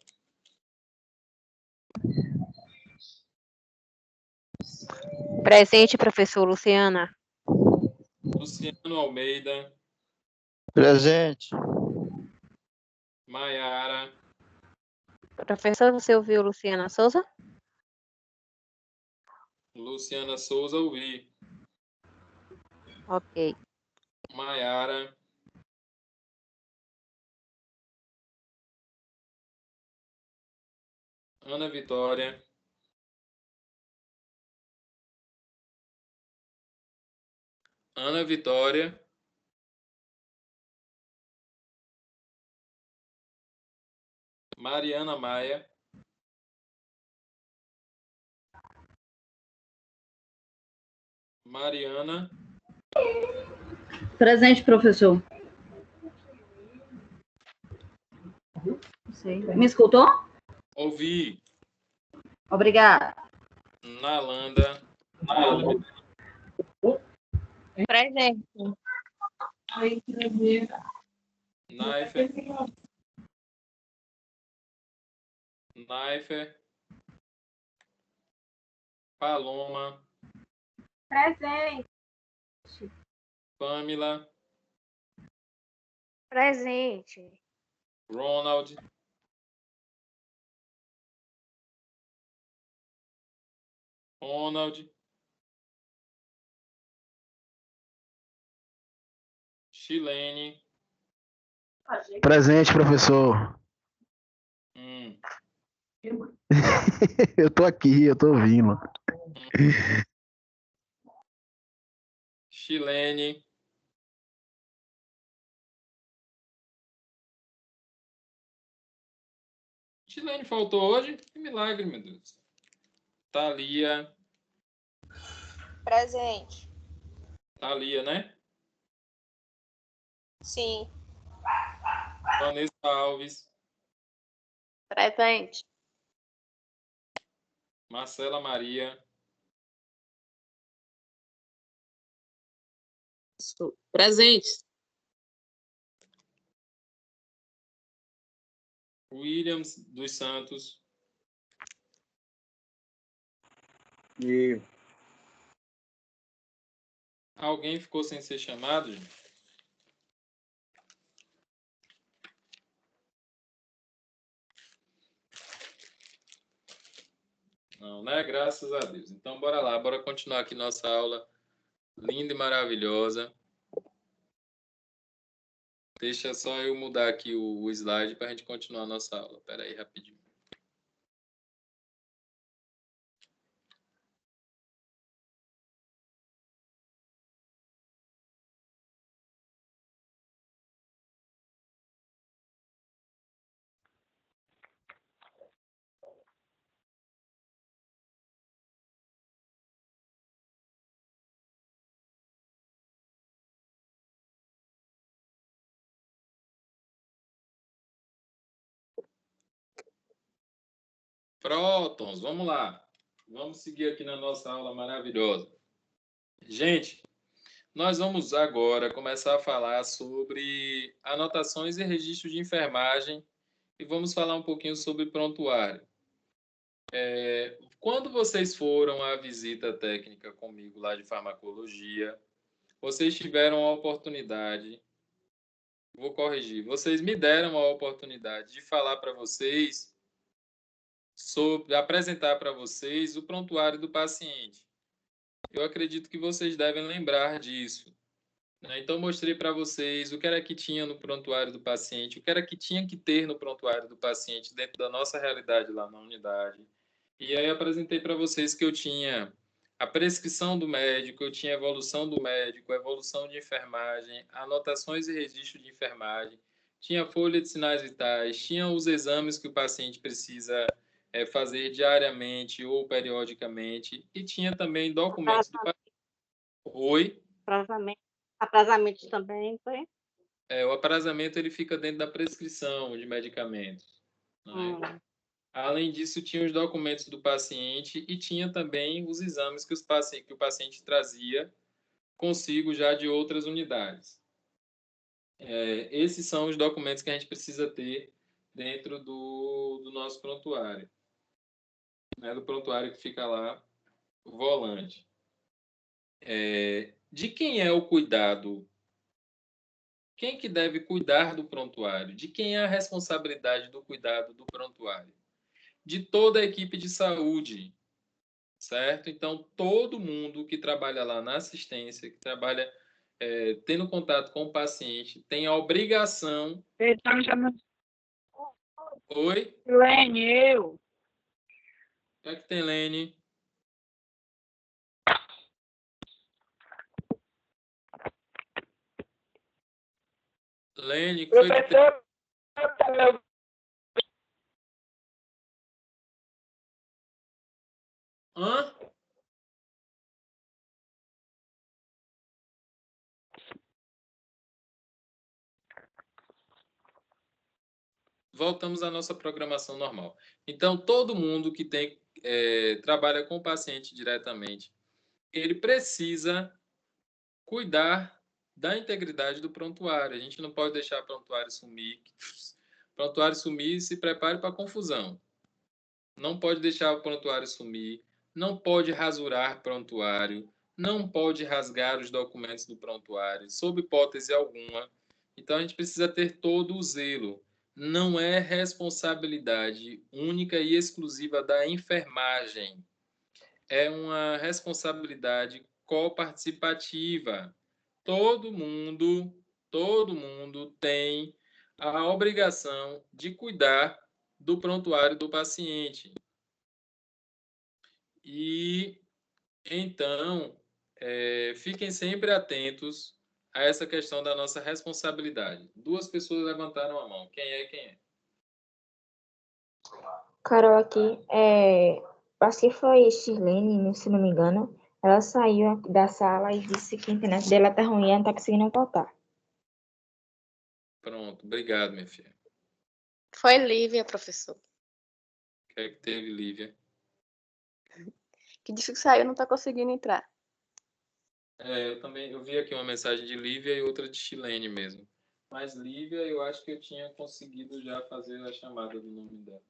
Presente, professor Luciana. Luciano Almeida. Presente. Maiara. Professor, você ouviu Luciana Souza? Luciana Souza, ouvi. Ok. Maiara. Ana Vitória. Ana Vitória. Mariana Maia. Mariana. Presente, professor. Me escutou? Ouvi. Obrigada. Nalanda. Presente. Naifer. Naifer. Paloma. Presente. Pamela. Presente. Ronald. Ronald. Chilene. Presente, professor. Eu tô aqui, eu tô ouvindo. Chilene. Chilene faltou hoje? Que milagre, meu Deus. Thalia. Presente. Thalia, né? Sim. Vanessa Alves. Presente. Marcela Maria. Presente. Williams dos Santos. E Alguém ficou sem ser chamado, gente? Não, né? Graças a Deus. Então, bora lá. Bora continuar aqui nossa aula linda e maravilhosa. Deixa só eu mudar aqui o slide para a gente continuar a nossa aula. Espera aí, rapidinho. Prótons, vamos lá. Vamos seguir aqui na nossa aula maravilhosa. Gente, nós vamos agora começar a falar sobre anotações e registros de enfermagem e vamos falar um pouquinho sobre prontuário. Quando vocês foram à visita técnica comigo lá de farmacologia, vocês tiveram a oportunidade, vou corrigir, vocês me deram a oportunidade de falar para vocês apresentar para vocês o prontuário do paciente. Eu acredito que vocês devem lembrar disso, né? Então, mostrei para vocês o que era que tinha no prontuário do paciente, o que era que tinha que ter no prontuário do paciente dentro da nossa realidade lá na unidade. E aí apresentei para vocês que eu tinha a prescrição do médico, eu tinha a evolução do médico, a evolução de enfermagem, anotações e registro de enfermagem, tinha a folha de sinais vitais, tinha os exames que o paciente precisa fazer diariamente ou periodicamente, e tinha também documentos do paciente. Oi? Aprazamento também, foi? O aprazamento ele fica dentro da prescrição de medicamentos, né? Além disso, tinha os documentos do paciente e tinha também os exames que o paciente trazia consigo já de outras unidades. Esses são os documentos que a gente precisa ter dentro do nosso prontuário, né? Do prontuário que fica lá, o volante. De quem é o cuidado? Quem que deve cuidar do prontuário? De quem é a responsabilidade do cuidado do prontuário? De toda a equipe de saúde, certo? Então, todo mundo que trabalha lá na assistência, que trabalha tendo contato com o paciente, tem a obrigação... Oi? Lene, eu. O que é que tem, Lene? Lene, que foi que tem? Hã? Voltamos à nossa programação normal. Então, todo mundo que trabalha com o paciente diretamente, ele precisa cuidar da integridade do prontuário. A gente não pode deixar o prontuário sumir. Prontuário sumir, se prepare para a confusão. Não pode deixar o prontuário sumir, não pode rasurar prontuário, não pode rasgar os documentos do prontuário, sob hipótese alguma. Então, a gente precisa ter todo o zelo. Não é responsabilidade única e exclusiva da enfermagem. É uma responsabilidade coparticipativa. Todo mundo tem a obrigação de cuidar do prontuário do paciente. E, então, fiquem sempre atentos a essa questão da nossa responsabilidade. 2 pessoas levantaram a mão. Quem é? Carol aqui, acho que foi Shirlene, se não me engano. Ela saiu da sala e disse que a internet dela tá ruim e ela não tá conseguindo voltar. Pronto, obrigado, minha filha. Foi Lívia, professor. O que é que teve, Lívia? Que disse que saiu e não está conseguindo entrar. Eu vi aqui uma mensagem de Lívia e outra de Chilene mesmo. Mas Lívia, eu acho que eu tinha conseguido já fazer a chamada do nome dela.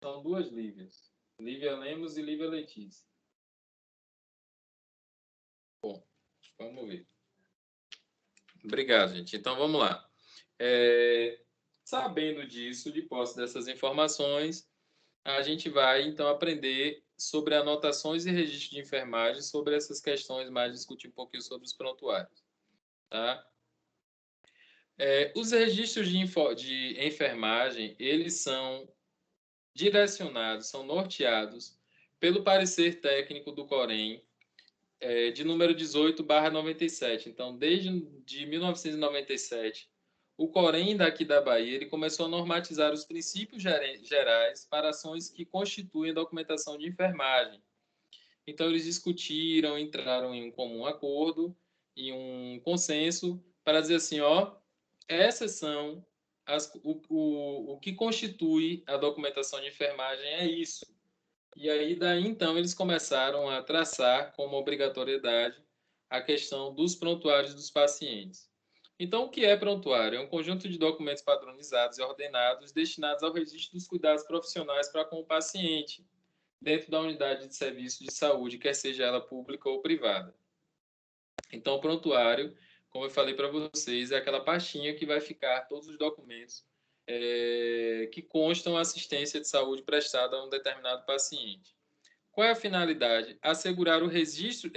São 2 Lívias. Lívia Lemos e Lívia Letícia. Bom, vamos ver. Obrigado, gente. Então, vamos lá. Sabendo disso, de posse dessas informações, a gente vai, então, aprender sobre anotações e registros de enfermagem, sobre essas questões, mais discutir um pouquinho sobre os prontuários. Tá? Os registros de enfermagem, eles são direcionados, são norteados pelo parecer técnico do Corém, de número 18/97. Então, desde 1997, o Corém daqui da Bahia ele começou a normatizar os princípios gerais para ações que constituem a documentação de enfermagem. Então, eles discutiram, entraram em um comum acordo, em um consenso, para dizer assim, essas são o que constitui a documentação de enfermagem é isso. E aí, daí, então, eles começaram a traçar como obrigatoriedade a questão dos prontuários dos pacientes. Então, o que é prontuário? É um conjunto de documentos padronizados e ordenados destinados ao registro dos cuidados profissionais para com o paciente, dentro da unidade de serviço de saúde, quer seja ela pública ou privada. Então, o prontuário, como eu falei para vocês, é aquela pastinha que vai ficar todos os documentos que constam assistência de saúde prestada a um determinado paciente. Qual é a finalidade? Assegurar o registro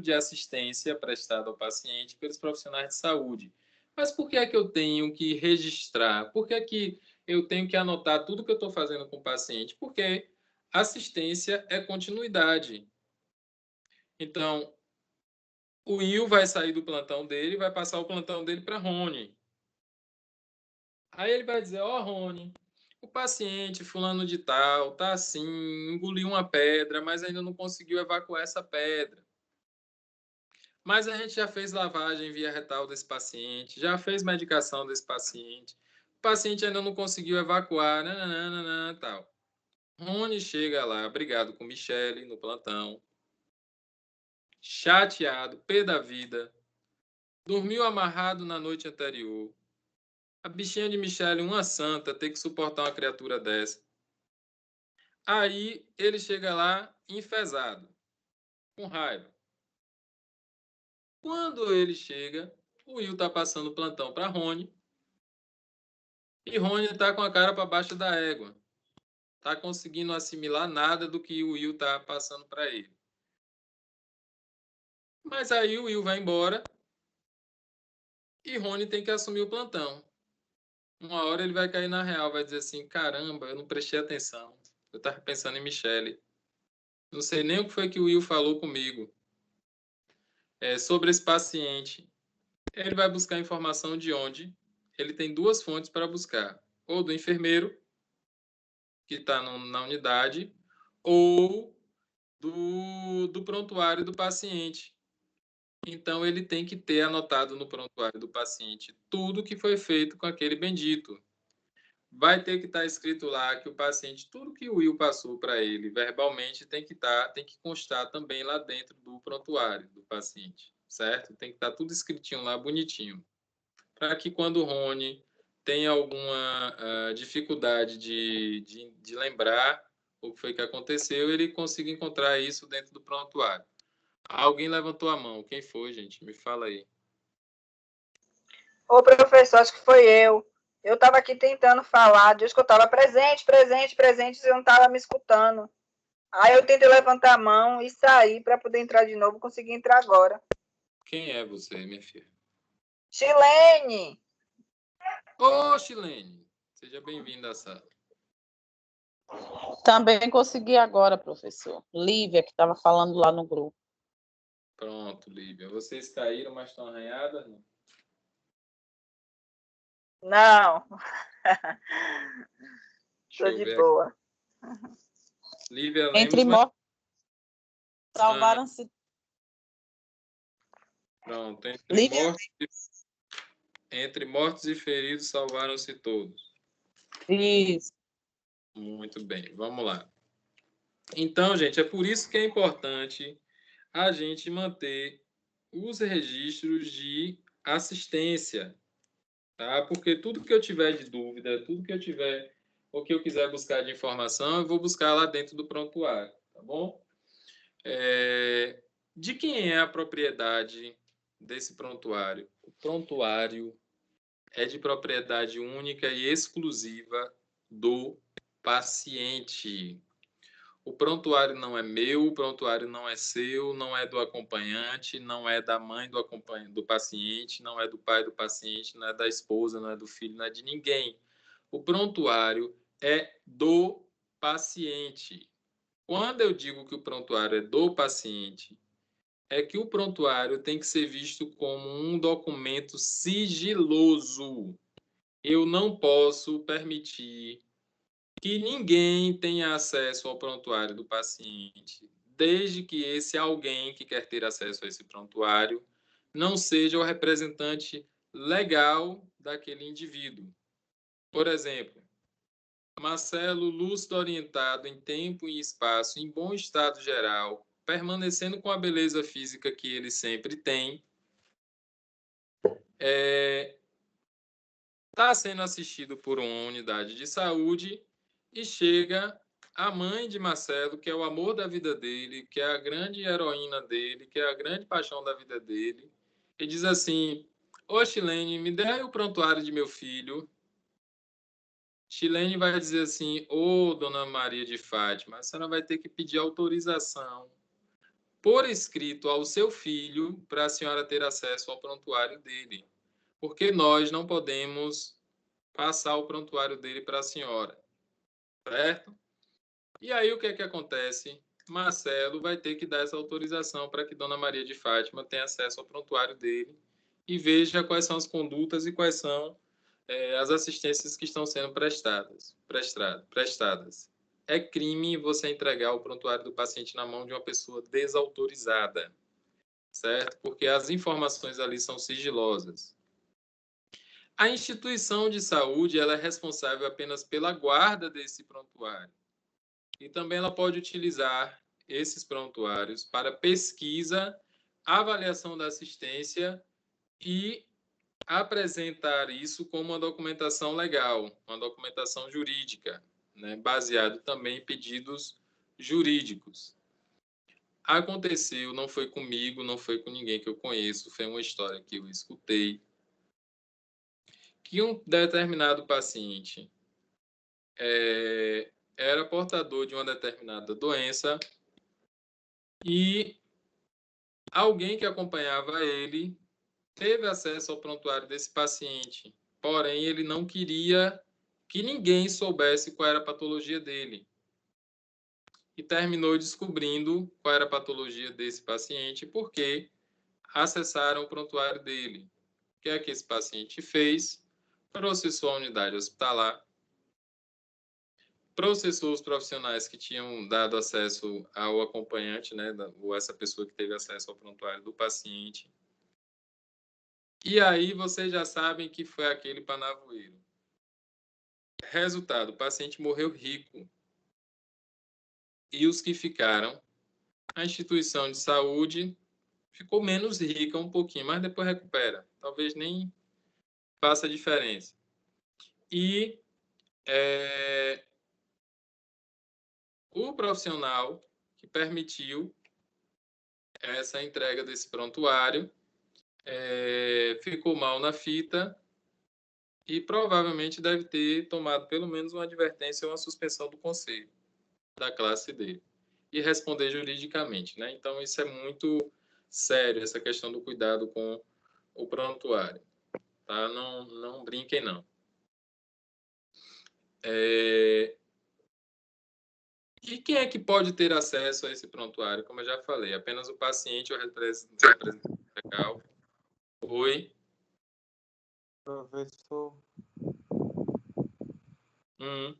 de assistência prestada ao paciente pelos profissionais de saúde. Mas por que é que eu tenho que registrar? Por que é que eu tenho que anotar tudo que eu estou fazendo com o paciente? Porque assistência é continuidade. Então, o Will vai sair do plantão dele e vai passar o plantão dele para Rony. Aí ele vai dizer, Rony, o paciente fulano de tal tá assim, engoliu uma pedra, mas ainda não conseguiu evacuar essa pedra. Mas a gente já fez lavagem via retal desse paciente, já fez medicação desse paciente. O paciente ainda não conseguiu evacuar, tal. Rony chega lá, brigado com Michele no plantão, chateado, pé da vida, dormiu amarrado na noite anterior. A bichinha de Michele, uma santa, tem que suportar uma criatura dessa. Aí ele chega lá enfesado, com raiva. Quando ele chega, o Will tá passando plantão para Rony. E Rony tá com a cara para baixo da égua. Tá conseguindo assimilar nada do que o Will tá passando para ele. Mas aí o Will vai embora e Rony tem que assumir o plantão. Uma hora ele vai cair na real, vai dizer assim, caramba, eu não prestei atenção. Eu tava pensando em Michele. Não sei nem o que foi que o Will falou comigo. Sobre esse paciente. Ele vai buscar informação de onde? Ele tem 2 fontes para buscar. Ou do enfermeiro, que está na unidade, ou do prontuário do paciente. Então, ele tem que ter anotado no prontuário do paciente tudo que foi feito com aquele bendito. Vai ter que estar escrito lá que o paciente, tudo que o Will passou para ele verbalmente, tem que constar também lá dentro do prontuário do paciente, certo? Tem que estar tudo escritinho lá, bonitinho. Para que quando o Rony tem alguma dificuldade de lembrar o que foi que aconteceu, ele consiga encontrar isso dentro do prontuário. Alguém levantou a mão. Quem foi, gente? Me fala aí. Ô, professor, acho que foi eu. Eu estava aqui tentando falar, diz que eu estava presente, e eu não estava me escutando. Aí eu tentei levantar a mão e sair para poder entrar de novo, consegui entrar agora. Quem é você, minha filha? Chilene! Ô, Chilene! Seja bem-vinda à sala. Também consegui agora, professor. Lívia, que estava falando lá no grupo. Pronto, Lívia. Vocês caíram, mas estão arranhadas? Não. Não. Estou de boa. Lívia Lemos, Entre mortos, salvaram-se. Pronto. Lívia. Entre mortos e feridos, salvaram-se todos. Isso. Muito bem. Vamos lá. Então, gente, é por isso que é importante a gente manter os registros de assistência, tá? Porque tudo que eu tiver de dúvida, tudo que eu tiver ou que eu quiser buscar de informação, eu vou buscar lá dentro do prontuário, tá bom? De quem é a propriedade desse prontuário? O prontuário é de propriedade única e exclusiva do paciente. O prontuário não é meu, o prontuário não é seu, não é do acompanhante, não é da mãe do paciente, não é do pai do paciente, não é da esposa, não é do filho, não é de ninguém. O prontuário é do paciente. Quando eu digo que o prontuário é do paciente, é que o prontuário tem que ser visto como um documento sigiloso. Eu não posso permitir que ninguém tenha acesso ao prontuário do paciente, desde que esse alguém que quer ter acesso a esse prontuário não seja o representante legal daquele indivíduo. Por exemplo, Marcelo, lúcido, orientado em tempo e espaço, em bom estado geral, permanecendo com a beleza física que ele sempre tem, está sendo assistido por uma unidade de saúde e chega a mãe de Marcelo, que é o amor da vida dele, que é a grande heroína dele, que é a grande paixão da vida dele, e diz assim: ô Chilene, me dê aí o prontuário de meu filho. Chilene vai dizer assim: ô Dona Maria de Fátima, a senhora vai ter que pedir autorização por escrito ao seu filho para a senhora ter acesso ao prontuário dele, porque nós não podemos passar o prontuário dele para a senhora, certo? E aí o que é que acontece? Marcelo vai ter que dar essa autorização para que Dona Maria de Fátima tenha acesso ao prontuário dele e veja quais são as condutas e quais são as assistências que estão sendo prestadas. É crime você entregar o prontuário do paciente na mão de uma pessoa desautorizada, certo? Porque as informações ali são sigilosas. A instituição de saúde ela é responsável apenas pela guarda desse prontuário. E também ela pode utilizar esses prontuários para pesquisa, avaliação da assistência e apresentar isso como uma documentação legal, uma documentação jurídica, né, baseado também em pedidos jurídicos. Aconteceu, não foi comigo, não foi com ninguém que eu conheço, foi uma história que eu escutei, que um determinado paciente era portador de uma determinada doença e alguém que acompanhava ele teve acesso ao prontuário desse paciente, porém ele não queria que ninguém soubesse qual era a patologia dele. E terminou descobrindo qual era a patologia desse paciente porque acessaram o prontuário dele. O que é que esse paciente fez? Processou a unidade hospitalar, processou os profissionais que tinham dado acesso ao acompanhante, né, ou essa pessoa que teve acesso ao prontuário do paciente. E aí vocês já sabem que foi aquele panavoeiro. Resultado, o paciente morreu rico. E os que ficaram, a instituição de saúde ficou menos rica um pouquinho, mas depois recupera. Talvez nem faça diferença. E o profissional que permitiu essa entrega desse prontuário ficou mal na fita e provavelmente deve ter tomado pelo menos uma advertência ou uma suspensão do conselho da classe dele e responder juridicamente, né? Então, isso é muito sério, essa questão do cuidado com o prontuário, tá? Não brinquem, não. E quem é que pode ter acesso a esse prontuário? Como eu já falei, apenas o paciente ou representante legal. Oi? Professor, Hum.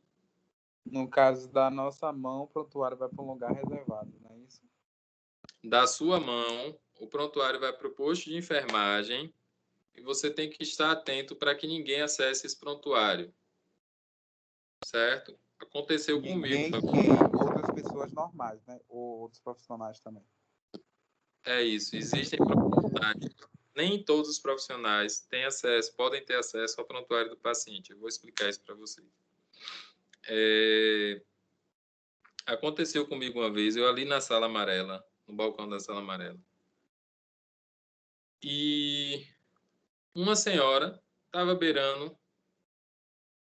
no caso da nossa mão, o prontuário vai para um lugar reservado, não é isso? Da sua mão, o prontuário vai para o posto de enfermagem e você tem que estar atento para que ninguém acesse esse prontuário. Certo? Aconteceu Ninguém, comigo. quem? Outras pessoas normais, né? Ou outros profissionais também. É isso. Existem profissionais. Nem todos os profissionais têm acesso, podem ter acesso ao prontuário do paciente. Eu vou explicar isso para vocês. Aconteceu comigo uma vez, eu ali na sala amarela, no balcão da sala amarela. E uma senhora estava beirando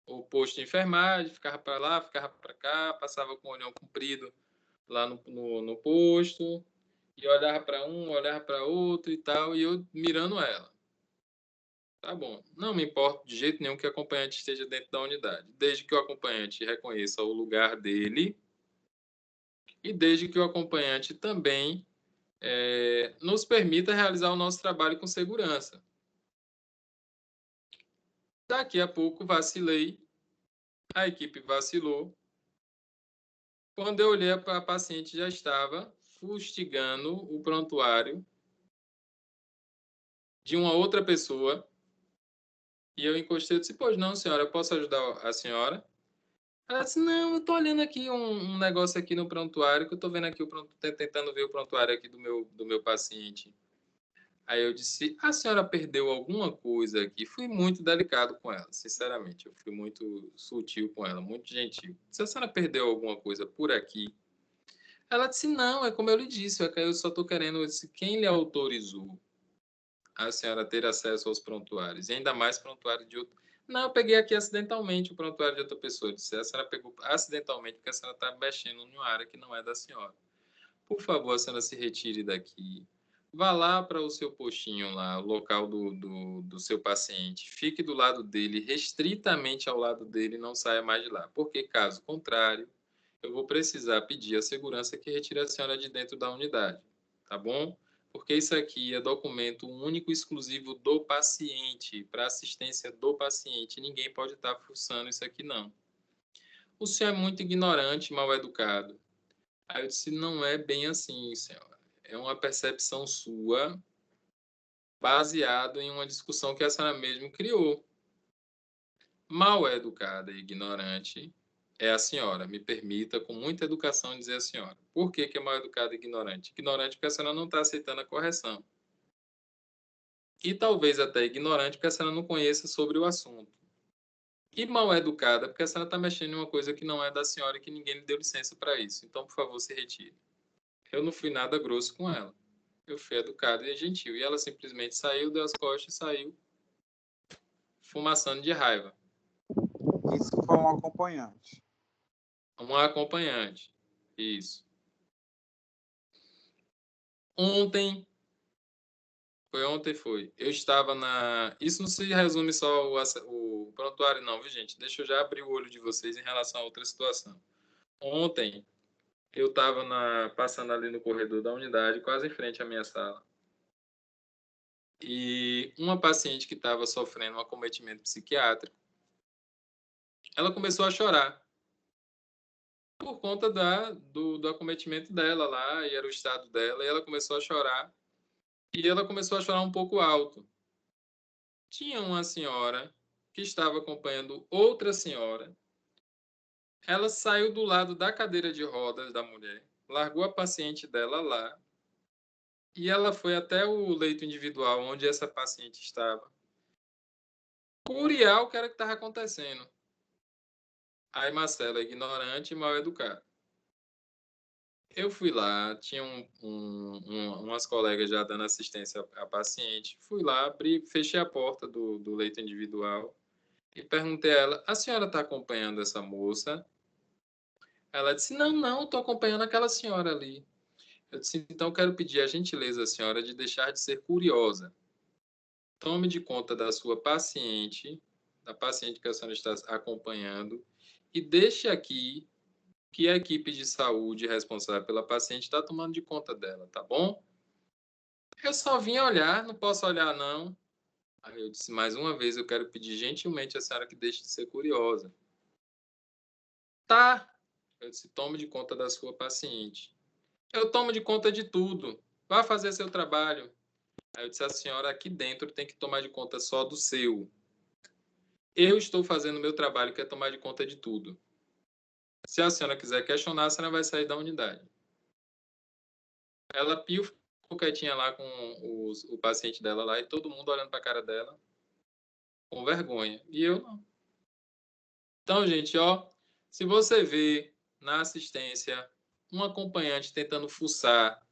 o posto de enfermagem, ficava para lá, ficava para cá, passava com o olhão comprido lá no posto, e olhava para um, olhava para outro e tal, e eu mirando ela. Tá bom, não me importa de jeito nenhum que o acompanhante esteja dentro da unidade, desde que o acompanhante reconheça o lugar dele e desde que o acompanhante também nos permita realizar o nosso trabalho com segurança. Daqui a pouco vacilei, a equipe vacilou. Quando eu olhei, a paciente já estava fustigando o prontuário de uma outra pessoa. E eu encostei e disse, pois não, senhora, eu posso ajudar a senhora? Ela disse, não, eu estou olhando aqui um negócio aqui no prontuário, que eu estou vendo aqui, tentando ver o prontuário aqui do meu paciente. Aí eu disse, a senhora perdeu alguma coisa aqui? Fui muito delicado com ela, sinceramente. Eu fui muito sutil com ela, muito gentil. Se a senhora perdeu alguma coisa por aqui? Ela disse, não, é como eu lhe disse, eu só estou querendo, eu disse, quem lhe autorizou a senhora ter acesso aos prontuários? E ainda mais prontuário de outro. Não, eu peguei aqui acidentalmente o prontuário de outra pessoa. Eu disse, a senhora pegou acidentalmente porque a senhora está mexendo em uma área que não é da senhora. Por favor, a senhora se retire daqui. Vá lá para o seu postinho lá, o local do seu paciente. Fique do lado dele, restritamente ao lado dele, não saia mais de lá. Porque, caso contrário, eu vou precisar pedir à segurança que retire a senhora de dentro da unidade. Tá bom? Porque isso aqui é documento único e exclusivo do paciente, para assistência do paciente. Ninguém pode estar fuçando isso aqui, não. O senhor é muito ignorante, mal educado. Aí eu disse, não é bem assim, senhora. É uma percepção sua, baseado em uma discussão que a senhora mesmo criou. Mal educada e ignorante é a senhora. Me permita, com muita educação, dizer a senhora. Por que é mal educada e ignorante? Ignorante porque a senhora não está aceitando a correção. E talvez até ignorante porque a senhora não conheça sobre o assunto. E mal educada porque a senhora está mexendo em uma coisa que não é da senhora e que ninguém lhe deu licença para isso. Então, por favor, se retire. Eu não fui nada grosso com ela. Eu fui educado e gentil. E ela simplesmente saiu, deu as costas e saiu fumaçando de raiva. Isso foi um acompanhante. Um acompanhante. Isso. Ontem. Eu estava na... Isso não se resume só o prontuário, não, viu, gente? Deixa eu já abrir o olho de vocês em relação a outra situação. Ontem, eu estava passando ali no corredor da unidade, quase em frente à minha sala. E uma paciente que estava sofrendo um acometimento psiquiátrico, ela começou a chorar por conta do acometimento dela lá, e era o estado dela, e ela começou a chorar, e ela começou a chorar um pouco alto. Tinha uma senhora que estava acompanhando outra senhora, ela saiu do lado da cadeira de rodas da mulher, largou a paciente dela lá, e ela foi até o leito individual onde essa paciente estava, curiar o que era que estava acontecendo. Aí Marcela, ignorante e mal educada. Eu fui lá, tinha umas colegas já dando assistência à paciente. Fui lá, abri, fechei a porta do leito individual e perguntei a ela: a senhora está acompanhando essa moça? Ela disse: não, estou acompanhando aquela senhora ali. Eu disse: então quero pedir a gentileza, senhora, de deixar de ser curiosa. Tome de conta da sua paciente, da paciente que a senhora está acompanhando, e deixe aqui que a equipe de saúde responsável pela paciente está tomando de conta dela, tá bom? Eu só vim olhar, não posso olhar, não. Aí eu disse: mais uma vez, eu quero pedir gentilmente a senhora que deixe de ser curiosa. Tá. Eu disse: tome de conta da sua paciente. Eu tomo de conta de tudo. Vá fazer seu trabalho. Aí eu disse: a senhora aqui dentro tem que tomar de conta só do seu. Eu estou fazendo o meu trabalho, que é tomar de conta de tudo. Se a senhora quiser questionar, a senhora vai sair da unidade. Ela piu, ficou quietinha lá com o paciente dela lá e todo mundo olhando para a cara dela com vergonha. E eu não. Então, gente, ó, se você vê na assistência um acompanhante tentando fuçar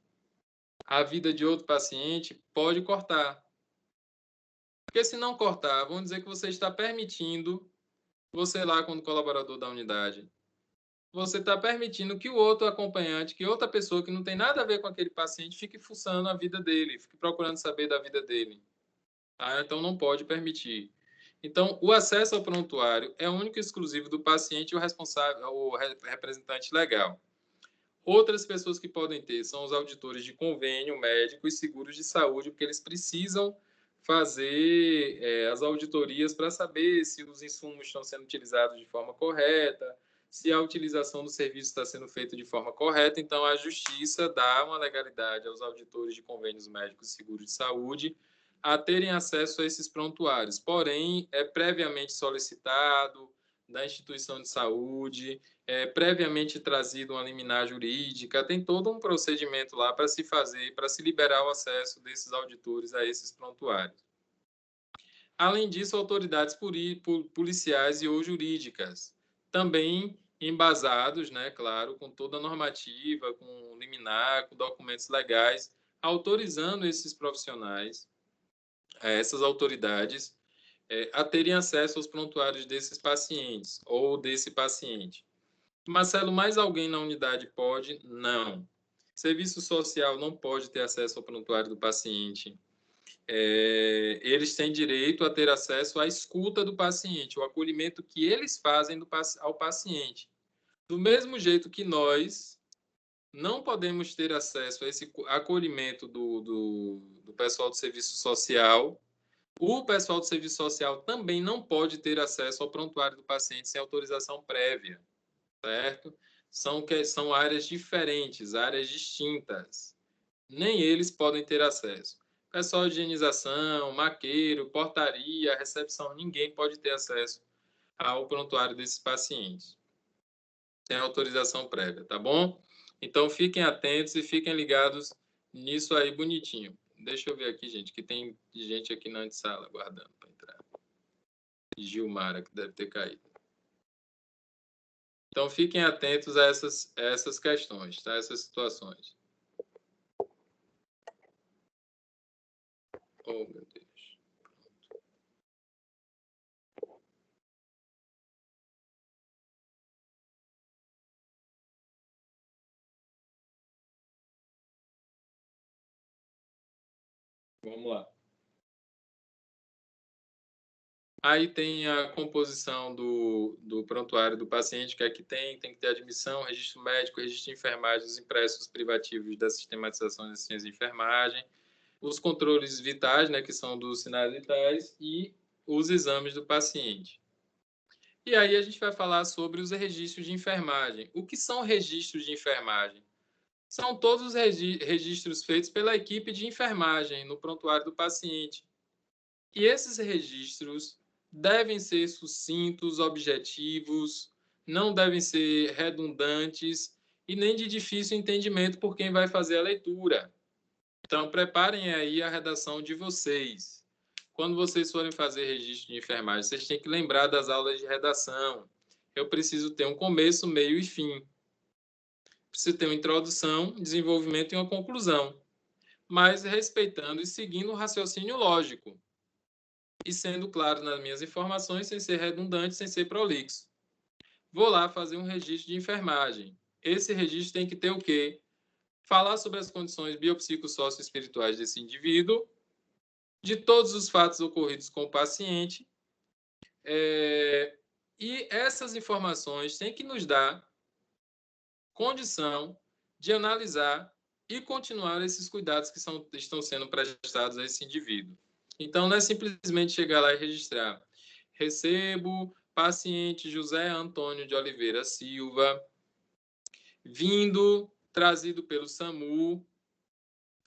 a vida de outro paciente, pode cortar. Porque se não cortar, vamos dizer que você está permitindo, você lá como colaborador da unidade, você está permitindo que o outro acompanhante, que outra pessoa que não tem nada a ver com aquele paciente, fique fuçando a vida dele, fique procurando saber da vida dele. Tá? Então, não pode permitir. Então, o acesso ao prontuário é único e exclusivo do paciente e o responsável, o representante legal. Outras pessoas que podem ter são os auditores de convênio médico e seguros de saúde, porque eles precisam fazer as auditorias para saber se os insumos estão sendo utilizados de forma correta, se a utilização do serviço está sendo feita de forma correta. Então, a Justiça dá uma legalidade aos auditores de convênios médicos e seguros de saúde a terem acesso a esses prontuários. Porém, é previamente solicitado da instituição de saúde, previamente trazido uma liminar jurídica, tem todo um procedimento lá para se fazer, para se liberar o acesso desses auditores a esses prontuários. Além disso, autoridades policiais e ou jurídicas, também embasados, né, claro, com toda a normativa, com liminar, com documentos legais, autorizando esses profissionais, essas autoridades, a terem acesso aos prontuários desses pacientes ou desse paciente. Marcelo, mais alguém na unidade pode? Não. Serviço social não pode ter acesso ao prontuário do paciente. Eles têm direito a ter acesso à escuta do paciente, o acolhimento que eles fazem ao paciente. Do mesmo jeito que nós não podemos ter acesso a esse acolhimento do pessoal do serviço social, o pessoal do serviço social também não pode ter acesso ao prontuário do paciente sem autorização prévia, certo? São áreas diferentes, áreas distintas. Nem eles podem ter acesso. Pessoal de higienização, maqueiro, portaria, recepção, ninguém pode ter acesso ao prontuário desses pacientes sem autorização prévia, tá bom? Então, fiquem atentos e fiquem ligados nisso aí bonitinho. Deixa eu ver aqui, gente, que tem gente aqui na antessala aguardando para entrar. Gilmara, que deve ter caído. Então, fiquem atentos a essas questões, tá? Essas situações. Oh, meu Deus. Vamos lá. Aí tem a composição do prontuário do paciente, que aqui tem que ter admissão, registro médico, registro de enfermagem, os impressos privativos da sistematização de assistência de enfermagem, os controles vitais, né, que são dos sinais vitais, e os exames do paciente. E aí a gente vai falar sobre os registros de enfermagem. O que são registros de enfermagem? São todos os registros feitos pela equipe de enfermagem no prontuário do paciente. E esses registros devem ser sucintos, objetivos, não devem ser redundantes e nem de difícil entendimento por quem vai fazer a leitura. Então, preparem aí a redação de vocês. Quando vocês forem fazer registro de enfermagem, vocês têm que lembrar das aulas de redação. Eu preciso ter um começo, meio e fim. Preciso ter uma introdução, desenvolvimento e uma conclusão. mas respeitando e seguindo o raciocínio lógico. E sendo claro nas minhas informações, sem ser redundante, sem ser prolixo. Vou lá fazer um registro de enfermagem. Esse registro tem que ter o quê? Falar sobre as condições biopsicossócio-espirituais desse indivíduo, de todos os fatos ocorridos com o paciente, e essas informações têm que nos dar condição de analisar e continuar esses cuidados que estão sendo prestados a esse indivíduo. Então, não é simplesmente chegar lá e registrar. Recebo paciente José Antônio de Oliveira Silva, trazido pelo SAMU,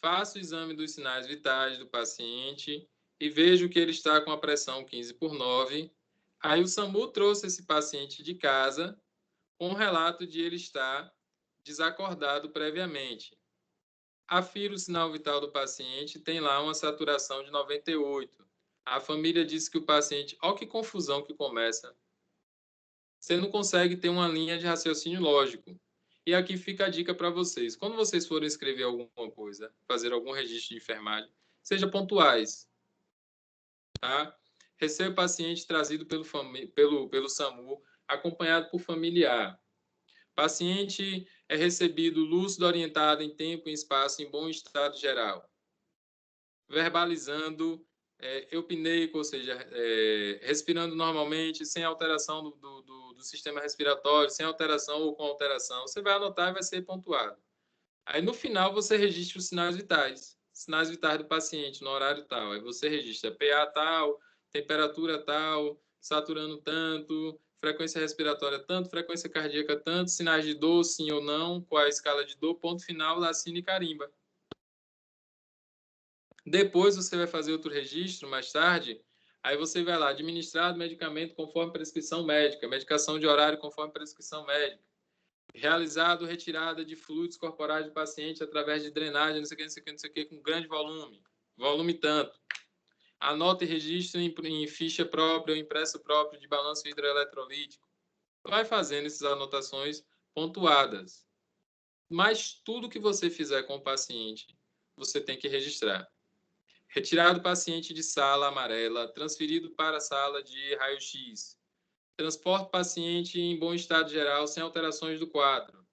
faço o exame dos sinais vitais do paciente e vejo que ele está com a pressão 15/9. Aí o SAMU trouxe esse paciente de casa com um relato de ele estar desacordado previamente. Afiro o sinal vital do paciente, tem lá uma saturação de 98. A família disse que o paciente... Olha que confusão que começa. Você não consegue ter uma linha de raciocínio lógico. E aqui fica a dica para vocês. Quando vocês forem escrever alguma coisa, fazer algum registro de enfermagem, seja pontuais. Tá? Recebe o paciente trazido pelo SAMU, acompanhado por familiar. Paciente é recebido lúcido, orientado em tempo e espaço, em bom estado geral. Verbalizando, eupneico, ou seja, respirando normalmente, sem alteração do sistema respiratório, sem alteração ou com alteração. Você vai anotar e vai ser pontuado. Aí, no final, você registra os sinais vitais. Sinais vitais do paciente, no horário tal. Aí você registra PA tal, temperatura tal, saturando tanto, frequência respiratória tanto, frequência cardíaca tanto, sinais de dor, sim ou não, qual a escala de dor, ponto final, assina e carimba. Depois você vai fazer outro registro, mais tarde, aí você vai lá, administrado medicamento conforme prescrição médica, medicação de horário conforme prescrição médica, realizado retirada de fluidos corporais do paciente através de drenagem, não sei o que, com grande volume tanto. Anota e registra em ficha própria ou impresso próprio de balanço hidroeletrolítico. Vai fazendo essas anotações pontuadas. Mas tudo que você fizer com o paciente, você tem que registrar. Retirado o paciente de sala amarela, transferido para a sala de raio-x. Transporte o paciente em bom estado geral, sem alterações do quadro.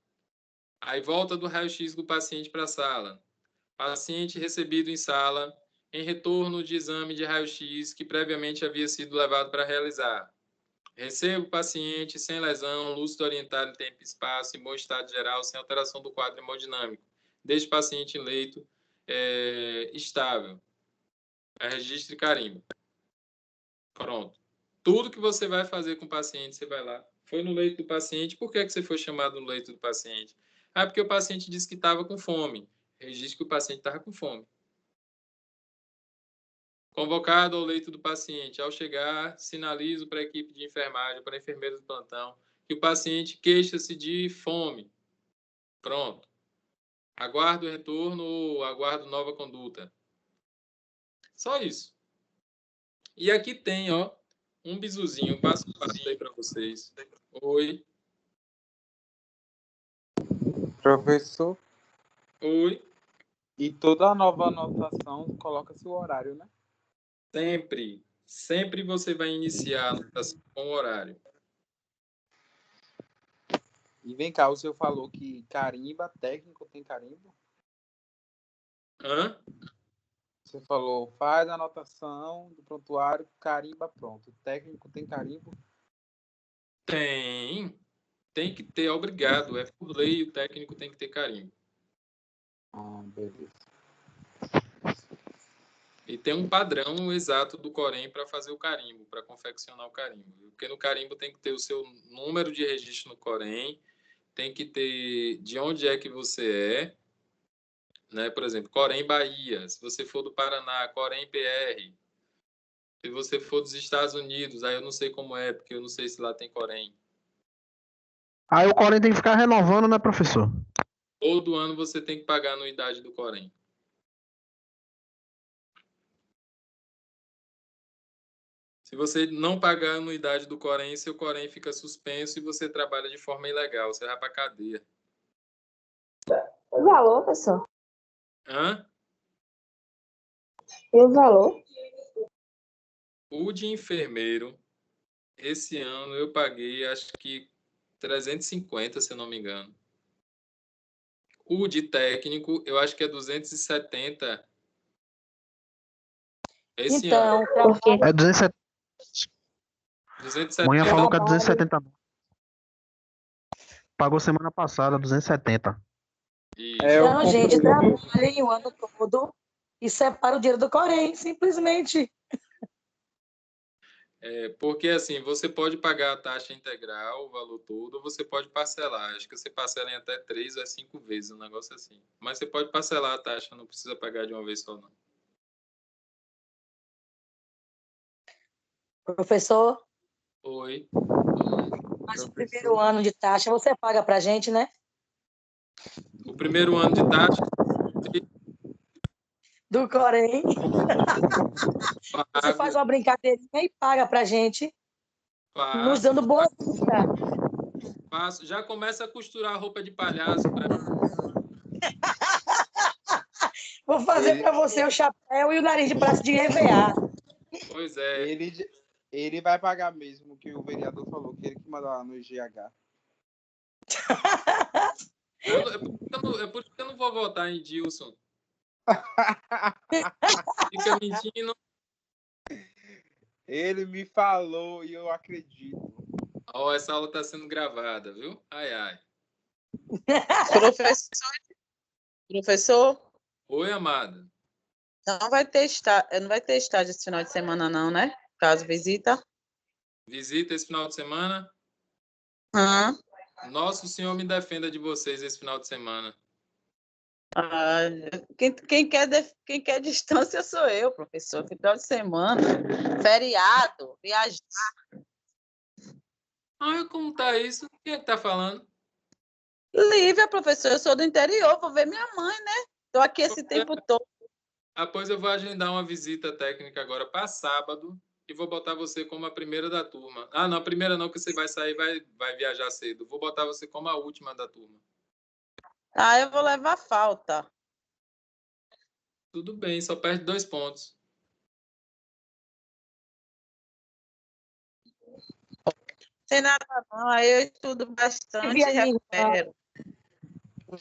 Aí volta do raio-x do paciente para a sala. Paciente recebido em sala, em retorno de exame de raio-x que previamente havia sido levado para realizar. Recebo o paciente sem lesão, lúcido orientado em tempo e espaço, em bom estado geral, sem alteração do quadro hemodinâmico. Deixe o paciente em leito estável. Registre e carimbo. Pronto. Tudo que você vai fazer com o paciente, você vai lá. Foi no leito do paciente. Por que você foi chamado no leito do paciente? Porque o paciente disse que estava com fome. Registre que o paciente estava com fome. Convocado ao leito do paciente. Ao chegar, sinalizo para a equipe de enfermagem, para a enfermeira do plantão, que o paciente queixa-se de fome. Pronto. Aguardo o retorno ou aguardo nova conduta. Só isso. E aqui tem, ó, um bizuzinho. Passo aí para vocês. Oi. Professor, Oi. e toda nova anotação coloca-se o horário, né? Sempre você vai iniciar a anotação com o horário. E vem cá, o senhor falou que carimba, técnico tem carimbo? Hã? Você falou, faz a anotação do prontuário, carimba, pronto. O técnico tem carimbo? Tem que ter, obrigado. É por lei, o técnico tem que ter carimbo. Beleza. E tem um padrão exato do Corém para fazer o carimbo, para confeccionar o carimbo. Porque no carimbo tem que ter o seu número de registro no Corém, tem que ter de onde é que você é, né? Por exemplo, Corém Bahia. Se você for do Paraná, Corém PR. Se você for dos Estados Unidos, aí eu não sei como é, porque eu não sei se lá tem Corém. Aí o Corém tem que ficar renovando, né, professor? Todo ano você tem que pagar a anuidade do Corém. Se você não pagar a anuidade do Corém, seu Corém fica suspenso e você trabalha de forma ilegal. Você vai para a cadeia. O valor, professor? Hã? E o valor? O de enfermeiro, esse ano eu paguei, acho que 350, se eu não me engano. O de técnico, eu acho que é 270 esse ano. Então, É 270. 270. Manhã falou que é 270. Pagou semana passada, 270. Isso. Então, gente, trabalhem o ano todo e separa o dinheiro do Corém, simplesmente. Porque assim, você pode pagar a taxa integral, o valor todo, ou você pode parcelar. Acho que você parcela em até 3 a 5 vezes, um negócio assim. Mas você pode parcelar a taxa, não precisa pagar de uma vez só, não. Professor, Oi. mas o primeiro ano de taxa você paga pra gente, né? O primeiro ano de taxa... Do Corém. Você faz uma brincadeirinha e paga pra gente, nos dando boa vida. Faço. Já começa a costurar roupa de palhaço. Vou fazer pra você o chapéu e o nariz de braço de EVA. Pois é. Ele vai pagar mesmo, que o vereador falou, que ele que mandou lá no IGH. É por isso que eu não vou votar em Dilson. Fica mentindo. Ele me falou e eu acredito. Ó, essa aula está sendo gravada, viu? Ai, ai. Professor? Oi, amada. Não vai ter estágio esse final de semana, não, né? Caso visita. Visita esse final de semana? Uhum. Nosso Senhor me defenda de vocês esse final de semana. Ah, quem quer distância sou eu, professor. Final de semana, feriado, viajar. Como tá isso? Quem é que tá falando? Lívia, professor, eu sou do interior, vou ver minha mãe, né? Estou aqui esse tempo todo. Pois eu vou agendar uma visita técnica agora para sábado e vou botar você como a primeira da turma. Não, a primeira não, que você vai sair e vai viajar cedo. Vou botar você como a última da turma. Eu vou levar falta. Tudo bem, só perde 2 pontos. Sem nada não, aí eu estudo bastante e recupero.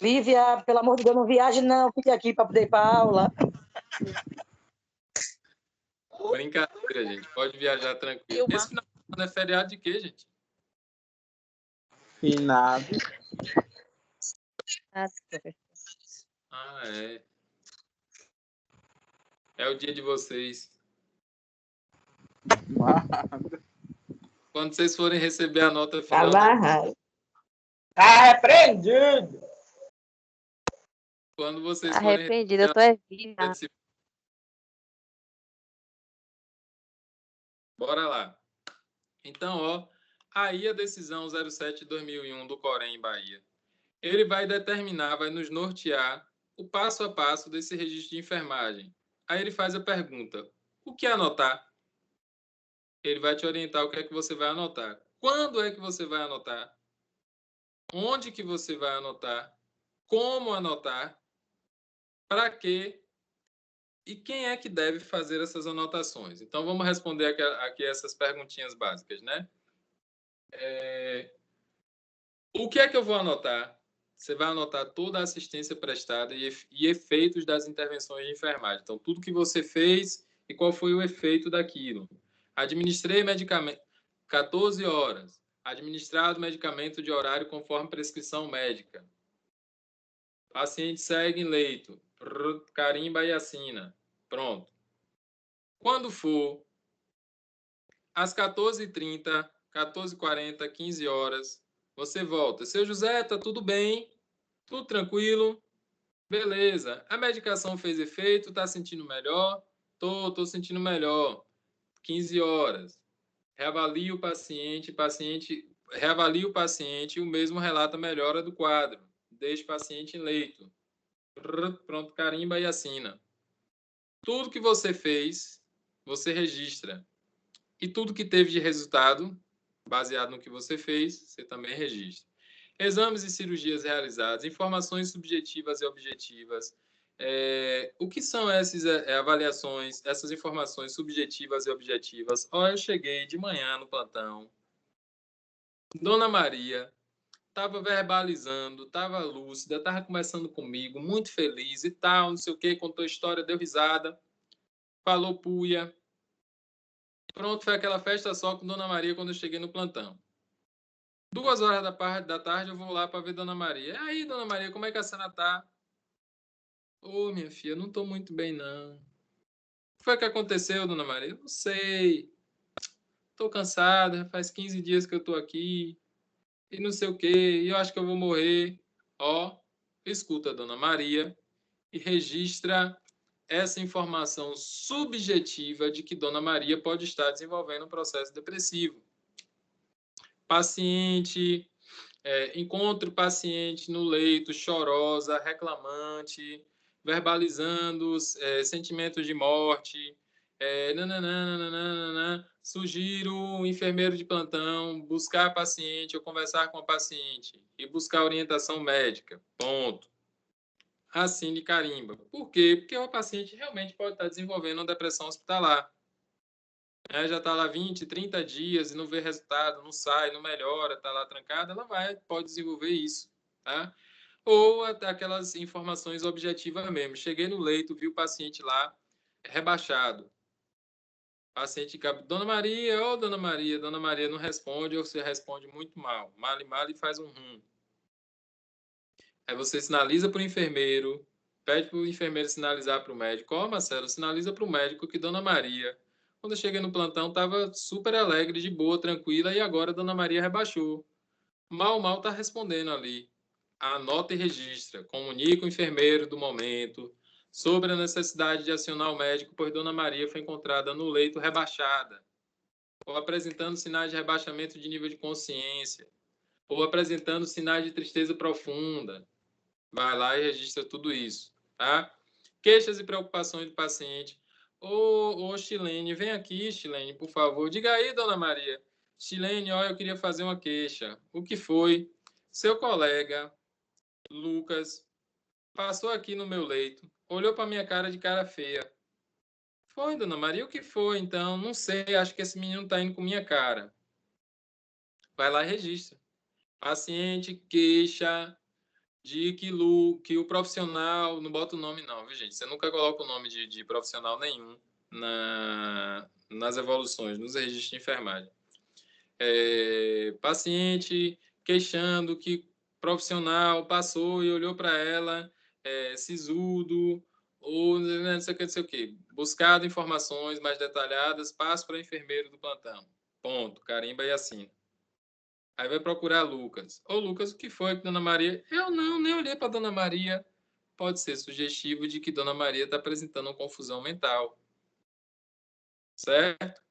Lívia, pelo amor de Deus, não viaje não, fique aqui para poder ir para aula. Brincadeira, gente. Pode viajar tranquilo. Esse final de semana é feriado de quê, gente? Finado. É. É o dia de vocês. Quando vocês forem receber a nota final... Tá repreendido. Quando vocês Tá forem... repreendido, eu tô viva. Bora lá. Então, ó, aí a decisão 07/2001 do Corém em Bahia. Ele vai determinar, vai nos nortear o passo a passo desse registro de enfermagem. Aí ele faz a pergunta: o que anotar? Ele vai te orientar o que é que você vai anotar. Quando é que você vai anotar? Onde que você vai anotar? Como anotar? Para quê? E quem é que deve fazer essas anotações? Então, vamos responder aqui essas perguntinhas básicas, né? O que é que eu vou anotar? Você vai anotar toda a assistência prestada e efeitos das intervenções de enfermagem. Então, tudo que você fez e qual foi o efeito daquilo. Administrei medicamento 14 horas. Administrado medicamento de horário conforme prescrição médica. Paciente segue em leito. Carimba e assina. Pronto. Quando for às 14h30, 14h40, 15 horas, você volta. Seu José, tá tudo bem? Tudo tranquilo? Beleza. A medicação fez efeito? Tá sentindo melhor? Tô sentindo melhor. 15 horas. Reavalia o paciente, reavalia o paciente e o mesmo relata a melhora do quadro. Deixa o paciente em leito. Pronto, carimba e assina. Tudo que você fez, você registra. E tudo que teve de resultado, baseado no que você fez, você também registra. Exames e cirurgias realizadas, informações subjetivas e objetivas, O que são essas avaliações, essas informações subjetivas e objetivas? Eu cheguei de manhã no plantão, Dona Maria estava verbalizando, estava lúcida, estava conversando comigo, muito feliz e tal, não sei o quê, contou história, deu risada, falou puia. Pronto, foi aquela festa só com Dona Maria quando eu cheguei no plantão. 2h da tarde eu vou lá para ver Dona Maria. E aí, Dona Maria, como é que a senhora tá? Minha filha, não estou muito bem, não. O que foi que aconteceu, Dona Maria? Não sei. Estou cansada, faz 15 dias que eu estou aqui. E não sei o quê, e eu acho que eu vou morrer. Escuta a Dona Maria e registra essa informação subjetiva de que Dona Maria pode estar desenvolvendo um processo depressivo. Paciente, encontra o paciente no leito, chorosa, reclamante, verbalizando sentimentos de morte, sugiro o enfermeiro de plantão buscar a paciente ou conversar com a paciente e buscar orientação médica. Ponto. Assine carimba. Por quê? Porque o paciente realmente pode estar desenvolvendo uma depressão hospitalar. Já está lá 20, 30 dias e não vê resultado, não sai, não melhora, está lá trancada, pode desenvolver isso, tá? Ou até aquelas informações objetivas mesmo. Cheguei no leito, vi o paciente lá rebaixado. Paciente cabe, Dona Maria Dona Maria não responde ou se responde muito mal. Mal e faz um rum. Aí você sinaliza para o enfermeiro, pede para o enfermeiro sinalizar para o médico. Marcelo, sinaliza para o médico que Dona Maria, quando eu cheguei no plantão, estava super alegre, de boa, tranquila, e agora Dona Maria rebaixou. Mal está respondendo ali. Anota e registra. Comunica o enfermeiro do momento sobre a necessidade de acionar o médico, pois Dona Maria foi encontrada no leito rebaixada, ou apresentando sinais de rebaixamento de nível de consciência, ou apresentando sinais de tristeza profunda. Vai lá e registra tudo isso, tá? Queixas e preocupações do paciente. Chilene, vem aqui, Chilene, por favor. Diga aí, Dona Maria. Chilene, eu queria fazer uma queixa. O que foi? Seu colega, Lucas, passou aqui no meu leito, olhou para minha cara de cara feia. Foi, Dona Maria, o que foi, então? Não sei, acho que esse menino está indo com minha cara. Vai lá e registra. Paciente queixa de que o profissional... Não bota o nome não, viu, gente? Você nunca coloca o nome de profissional nenhum nas evoluções, nos registros de enfermagem. Paciente queixando que profissional passou e olhou para ela, sisudo, ou não sei o que. Buscado informações mais detalhadas, passo para o enfermeiro do plantão. Ponto. Carimba e assina. Aí vai procurar Lucas. Lucas, o que foi que Dona Maria... Eu não, nem olhei para Dona Maria. Pode ser sugestivo de que Dona Maria está apresentando uma confusão mental. Certo?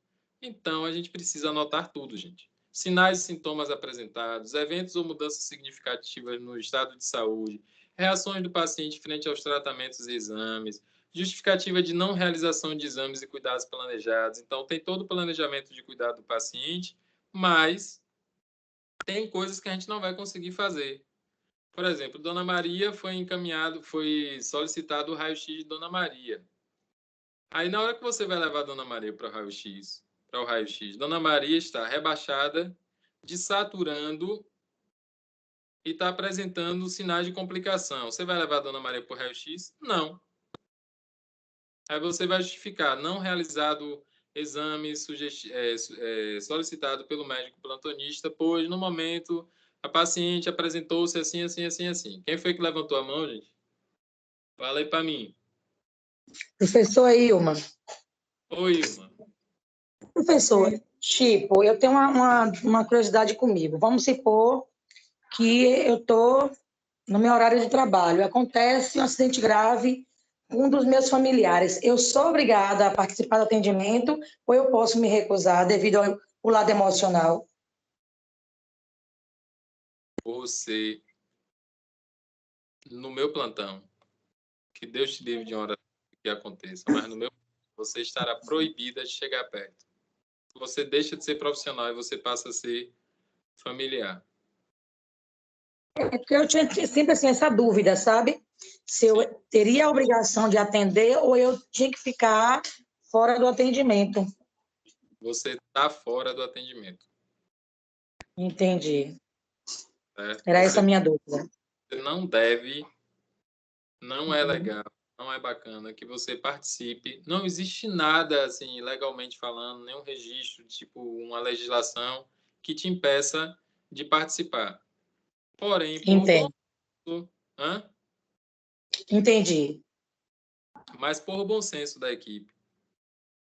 Então, a gente precisa anotar tudo, gente. Sinais e sintomas apresentados, eventos ou mudanças significativas no estado de saúde, reações do paciente frente aos tratamentos e exames, justificativa de não realização de exames e cuidados planejados. Então, tem todo o planejamento de cuidado do paciente, mas tem coisas que a gente não vai conseguir fazer. Por exemplo, Dona Maria foi solicitado o raio-x de Dona Maria. Aí, na hora que você vai levar a Dona Maria para o raio-x, Dona Maria está rebaixada, desaturando e está apresentando sinais de complicação. Você vai levar a Dona Maria para o raio-x? Não. Aí você vai justificar não realizado exame solicitado pelo médico plantonista, pois no momento a paciente apresentou-se assim, assim, assim, assim. Quem foi que levantou a mão, gente? Fala aí para mim. Professor Ilma. Oi, Ilma. Professor, tipo, eu tenho uma curiosidade comigo. Vamos supor que eu estou no meu horário de trabalho. Acontece um acidente grave com um dos meus familiares. Eu sou obrigada a participar do atendimento ou eu posso me recusar devido ao lado emocional? Você, no meu plantão, que Deus te livre de uma hora que aconteça, mas no meu você estará proibida de chegar perto. Você deixa de ser profissional e você passa a ser familiar. É porque eu tinha sempre assim, essa dúvida, sabe? Se eu teria a obrigação de atender ou eu tinha que ficar fora do atendimento. Você está fora do atendimento. Entendi. Certo? Era essa a minha dúvida. Você não deve, não é Uhum. legal, não é bacana que você participe. Não existe nada, assim, legalmente falando, nenhum registro, tipo uma legislação que te impeça de participar. Porém, por Entendi. bom... Hã? Entendi. Mas por bom senso da equipe,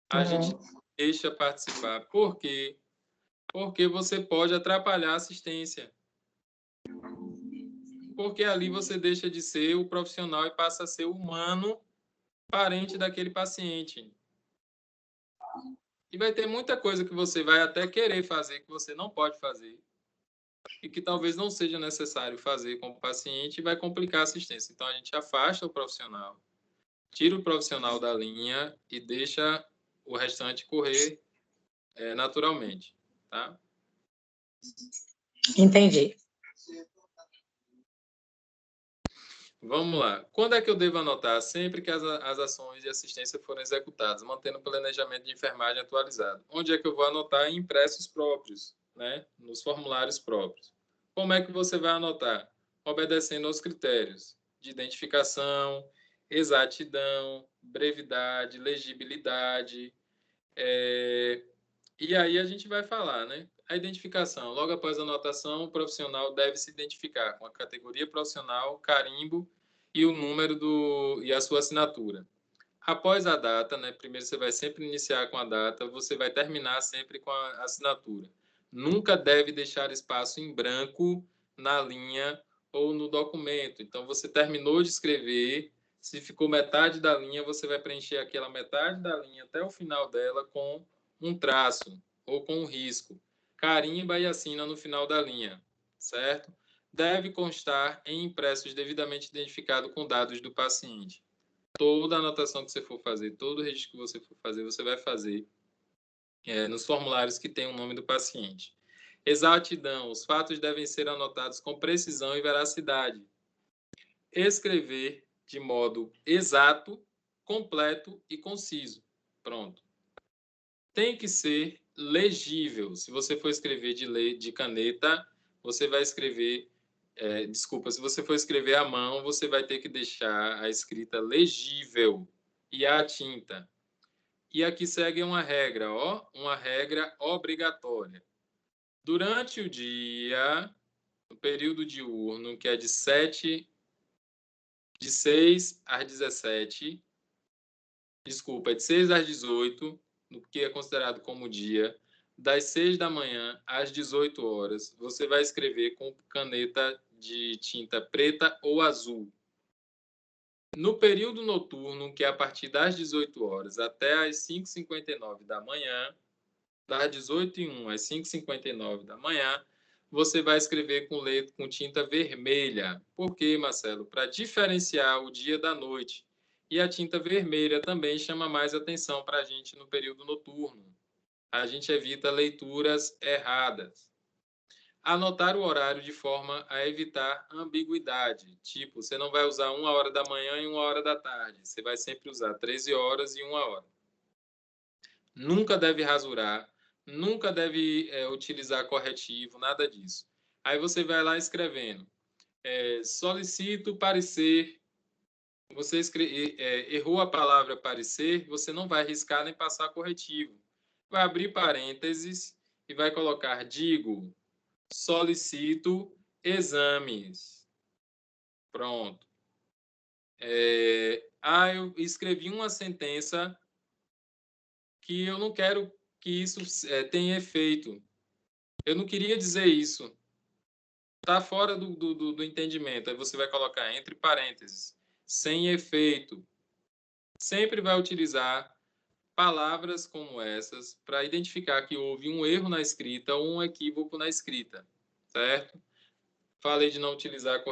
a gente deixa participar. Por quê? Porque você pode atrapalhar a assistência. Porque ali você deixa de ser o profissional e passa a ser o humano, parente daquele paciente. E vai ter muita coisa que você vai até querer fazer, que você não pode fazer. E que talvez não seja necessário fazer com o paciente e vai complicar a assistência. Então, a gente afasta o profissional, tira o profissional da linha e deixa o restante correr naturalmente, tá? Entendi. Vamos lá. Quando é que eu devo anotar? Sempre que as ações de assistência forem executadas, mantendo o planejamento de enfermagem atualizado. Onde é que eu vou anotar? Em impressos próprios, né? Nos formulários próprios. Como é que você vai anotar? Obedecendo aos critérios de identificação, exatidão, brevidade, legibilidade. E aí a gente vai falar, né? A identificação. Logo após a anotação, o profissional deve se identificar com a categoria profissional, carimbo e o número e a sua assinatura. Após a data, né? Primeiro você vai sempre iniciar com a data, você vai terminar sempre com a assinatura. Nunca deve deixar espaço em branco na linha ou no documento. Então, você terminou de escrever, se ficou metade da linha, você vai preencher aquela metade da linha até o final dela com um traço ou com um risco. Carimba e assina no final da linha, certo? Deve constar em impressos devidamente identificado com dados do paciente. Toda anotação que você for fazer, todo registro que você for fazer, você vai fazer nos formulários que tem o nome do paciente. Exatidão. Os fatos devem ser anotados com precisão e veracidade. Escrever de modo exato, completo e conciso. Pronto. Tem que ser legível. Se você for escrever de caneta, você vai escrever... se você for escrever à mão, você vai ter que deixar a escrita legível e a tinta. E aqui segue uma regra, ó, uma regra obrigatória. Durante o dia, no período diurno, que é de 6 às 17, desculpa, de 6 às 18, no que é considerado como dia, das 6 da manhã às 18 horas, você vai escrever com caneta de tinta preta ou azul. No período noturno, que é a partir das 18 horas até às 5h59 da manhã, das 18h01 às 5h59 da manhã, você vai escrever com tinta vermelha. Por quê, Marcelo? Para diferenciar o dia da noite. E a tinta vermelha também chama mais atenção para a gente no período noturno. A gente evita leituras erradas. Anotar o horário de forma a evitar ambiguidade. Tipo, você não vai usar 1h da manhã e 1h da tarde. Você vai sempre usar 13 horas e 1h. Nunca deve rasurar, nunca deve utilizar corretivo, nada disso. Aí você vai lá escrevendo. Solicito parecer. Você errou a palavra parecer, você não vai riscar nem passar corretivo. Vai abrir parênteses e vai colocar, digo, solicito exames. Pronto. Eu escrevi uma sentença que eu não quero que isso tenha efeito. Eu não queria dizer isso. Está fora do entendimento. Aí você vai colocar entre parênteses, sem efeito. Sempre vai utilizar palavras como essas para identificar que houve um erro na escrita ou um equívoco na escrita, certo? Falei de não utilizar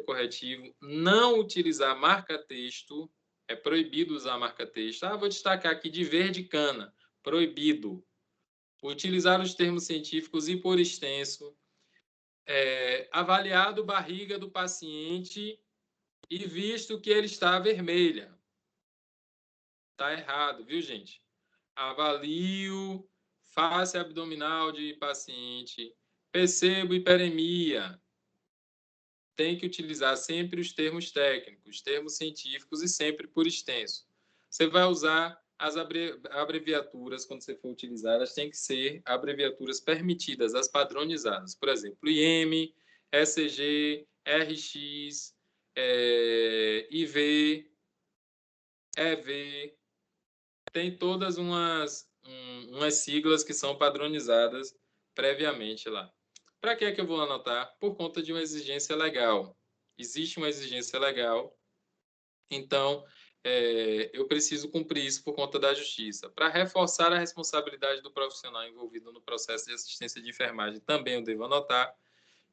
corretivo, não utilizar marca-texto, é proibido usar marca-texto. Vou destacar aqui de verde cana, proibido. Utilizar os termos científicos e, por extenso, avaliado barriga do paciente E visto que ele está vermelha. Está errado, viu, gente? Avalio face abdominal de paciente. Percebo hiperemia. Tem que utilizar sempre os termos técnicos, termos científicos e sempre por extenso. Você vai usar as abreviaturas, quando você for utilizar, elas têm que ser abreviaturas permitidas, as padronizadas. Por exemplo, IM, ECG, RX, IV, EV, tem todas umas siglas que são padronizadas previamente lá. Para que é que eu vou anotar? Por conta de uma exigência legal. Existe uma exigência legal, então eu preciso cumprir isso por conta da justiça. Para reforçar a responsabilidade do profissional envolvido no processo de assistência de enfermagem, também eu devo anotar.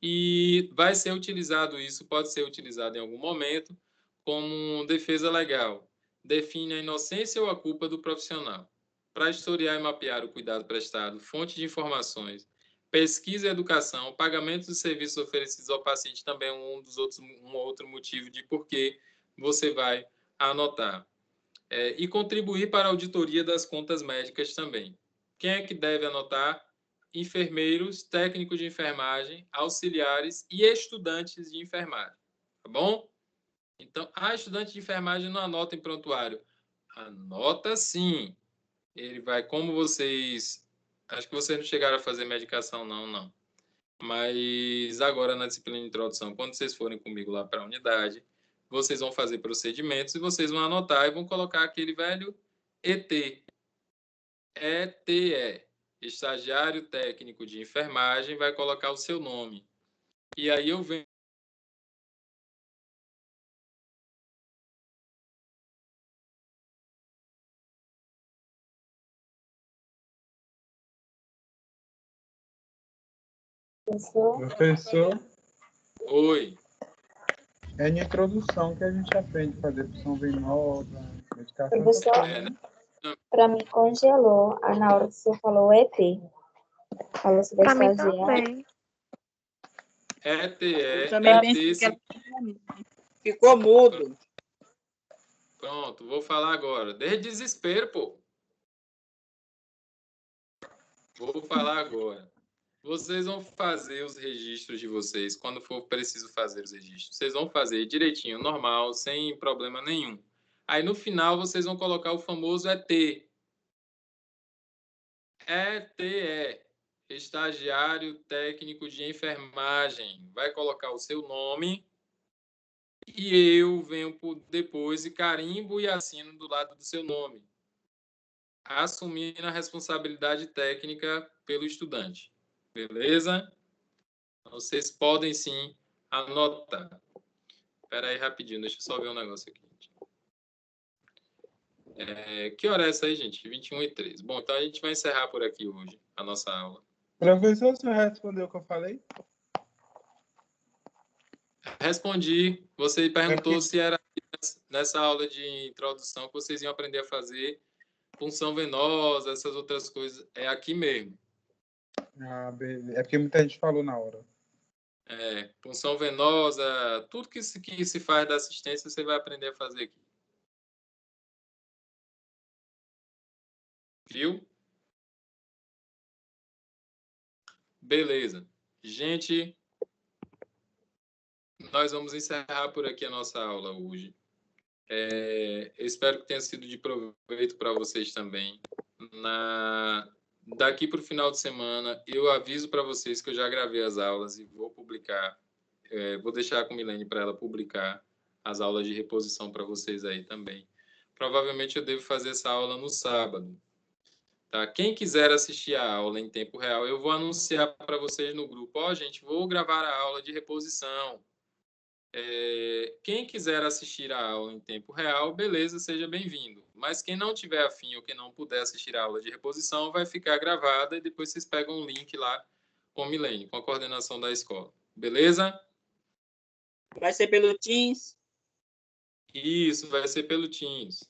E vai ser utilizado isso, pode ser utilizado em algum momento, como defesa legal. Define a inocência ou a culpa do profissional. Para historiar e mapear o cuidado prestado, fonte de informações, pesquisa e educação, pagamento dos serviços oferecidos ao paciente também é um outro motivo de por que você vai anotar. E contribuir para a auditoria das contas médicas também. Quem é que deve anotar? Enfermeiros, técnicos de enfermagem, auxiliares e estudantes de enfermagem. Tá bom? Então, estudante de enfermagem não anota em prontuário. Anota sim. Ele vai, como vocês... Acho que vocês não chegaram a fazer medicação, não. Mas agora, na disciplina de introdução, quando vocês forem comigo lá para a unidade, vocês vão fazer procedimentos e vocês vão anotar e vão colocar aquele velho ET. ETE. Estagiário técnico de enfermagem, vai colocar o seu nome. E aí eu venho... Professor, Oi. é na introdução que a gente aprende a fazer função venosa, medicação. Professor, Né? para mim congelou na hora que você falou ET. Falou sobre Pra mim estagiário. também. Eu também pensei que ETE. ficou mudo. Pronto, vou falar agora. Desde desespero, pô. Vou falar agora. Vocês vão fazer os registros de vocês, quando for preciso fazer os registros. Vocês vão fazer direitinho, normal, sem problema nenhum. Aí, no final, vocês vão colocar o famoso ET. ETE. Estagiário técnico de enfermagem. Vai colocar o seu nome e eu venho depois e carimbo e assino do lado do seu nome, assumindo a responsabilidade técnica pelo estudante. Beleza? Vocês podem sim anotar. Espera aí rapidinho, deixa eu só ver um negócio aqui. Que hora é essa aí, gente? 21h03. Bom, então a gente vai encerrar por aqui hoje a nossa aula. Professor, você respondeu o que eu falei? Respondi. Você perguntou se era nessa aula de introdução que vocês iam aprender a fazer punção venosa, essas outras coisas. É aqui mesmo. Beleza. É porque muita gente falou na hora. Punção venosa, tudo que se faz da assistência, você vai aprender a fazer aqui. Viu? Beleza. Gente, nós vamos encerrar por aqui a nossa aula hoje. Eu espero que tenha sido de proveito para vocês também. Daqui para o final de semana, eu aviso para vocês que eu já gravei as aulas e vou publicar. Vou deixar com a Milene para ela publicar as aulas de reposição para vocês aí também. Provavelmente eu devo fazer essa aula no sábado. Tá? Quem quiser assistir a aula em tempo real, eu vou anunciar para vocês no grupo. Gente, vou gravar a aula de reposição. Quem quiser assistir a aula em tempo real, beleza, seja bem-vindo. Mas quem não tiver afim ou quem não puder assistir a aula de reposição, vai ficar gravada e depois vocês pegam um link lá com a Milene, com a coordenação da escola. Beleza? Vai ser pelo Teams? Isso, vai ser pelo Teams.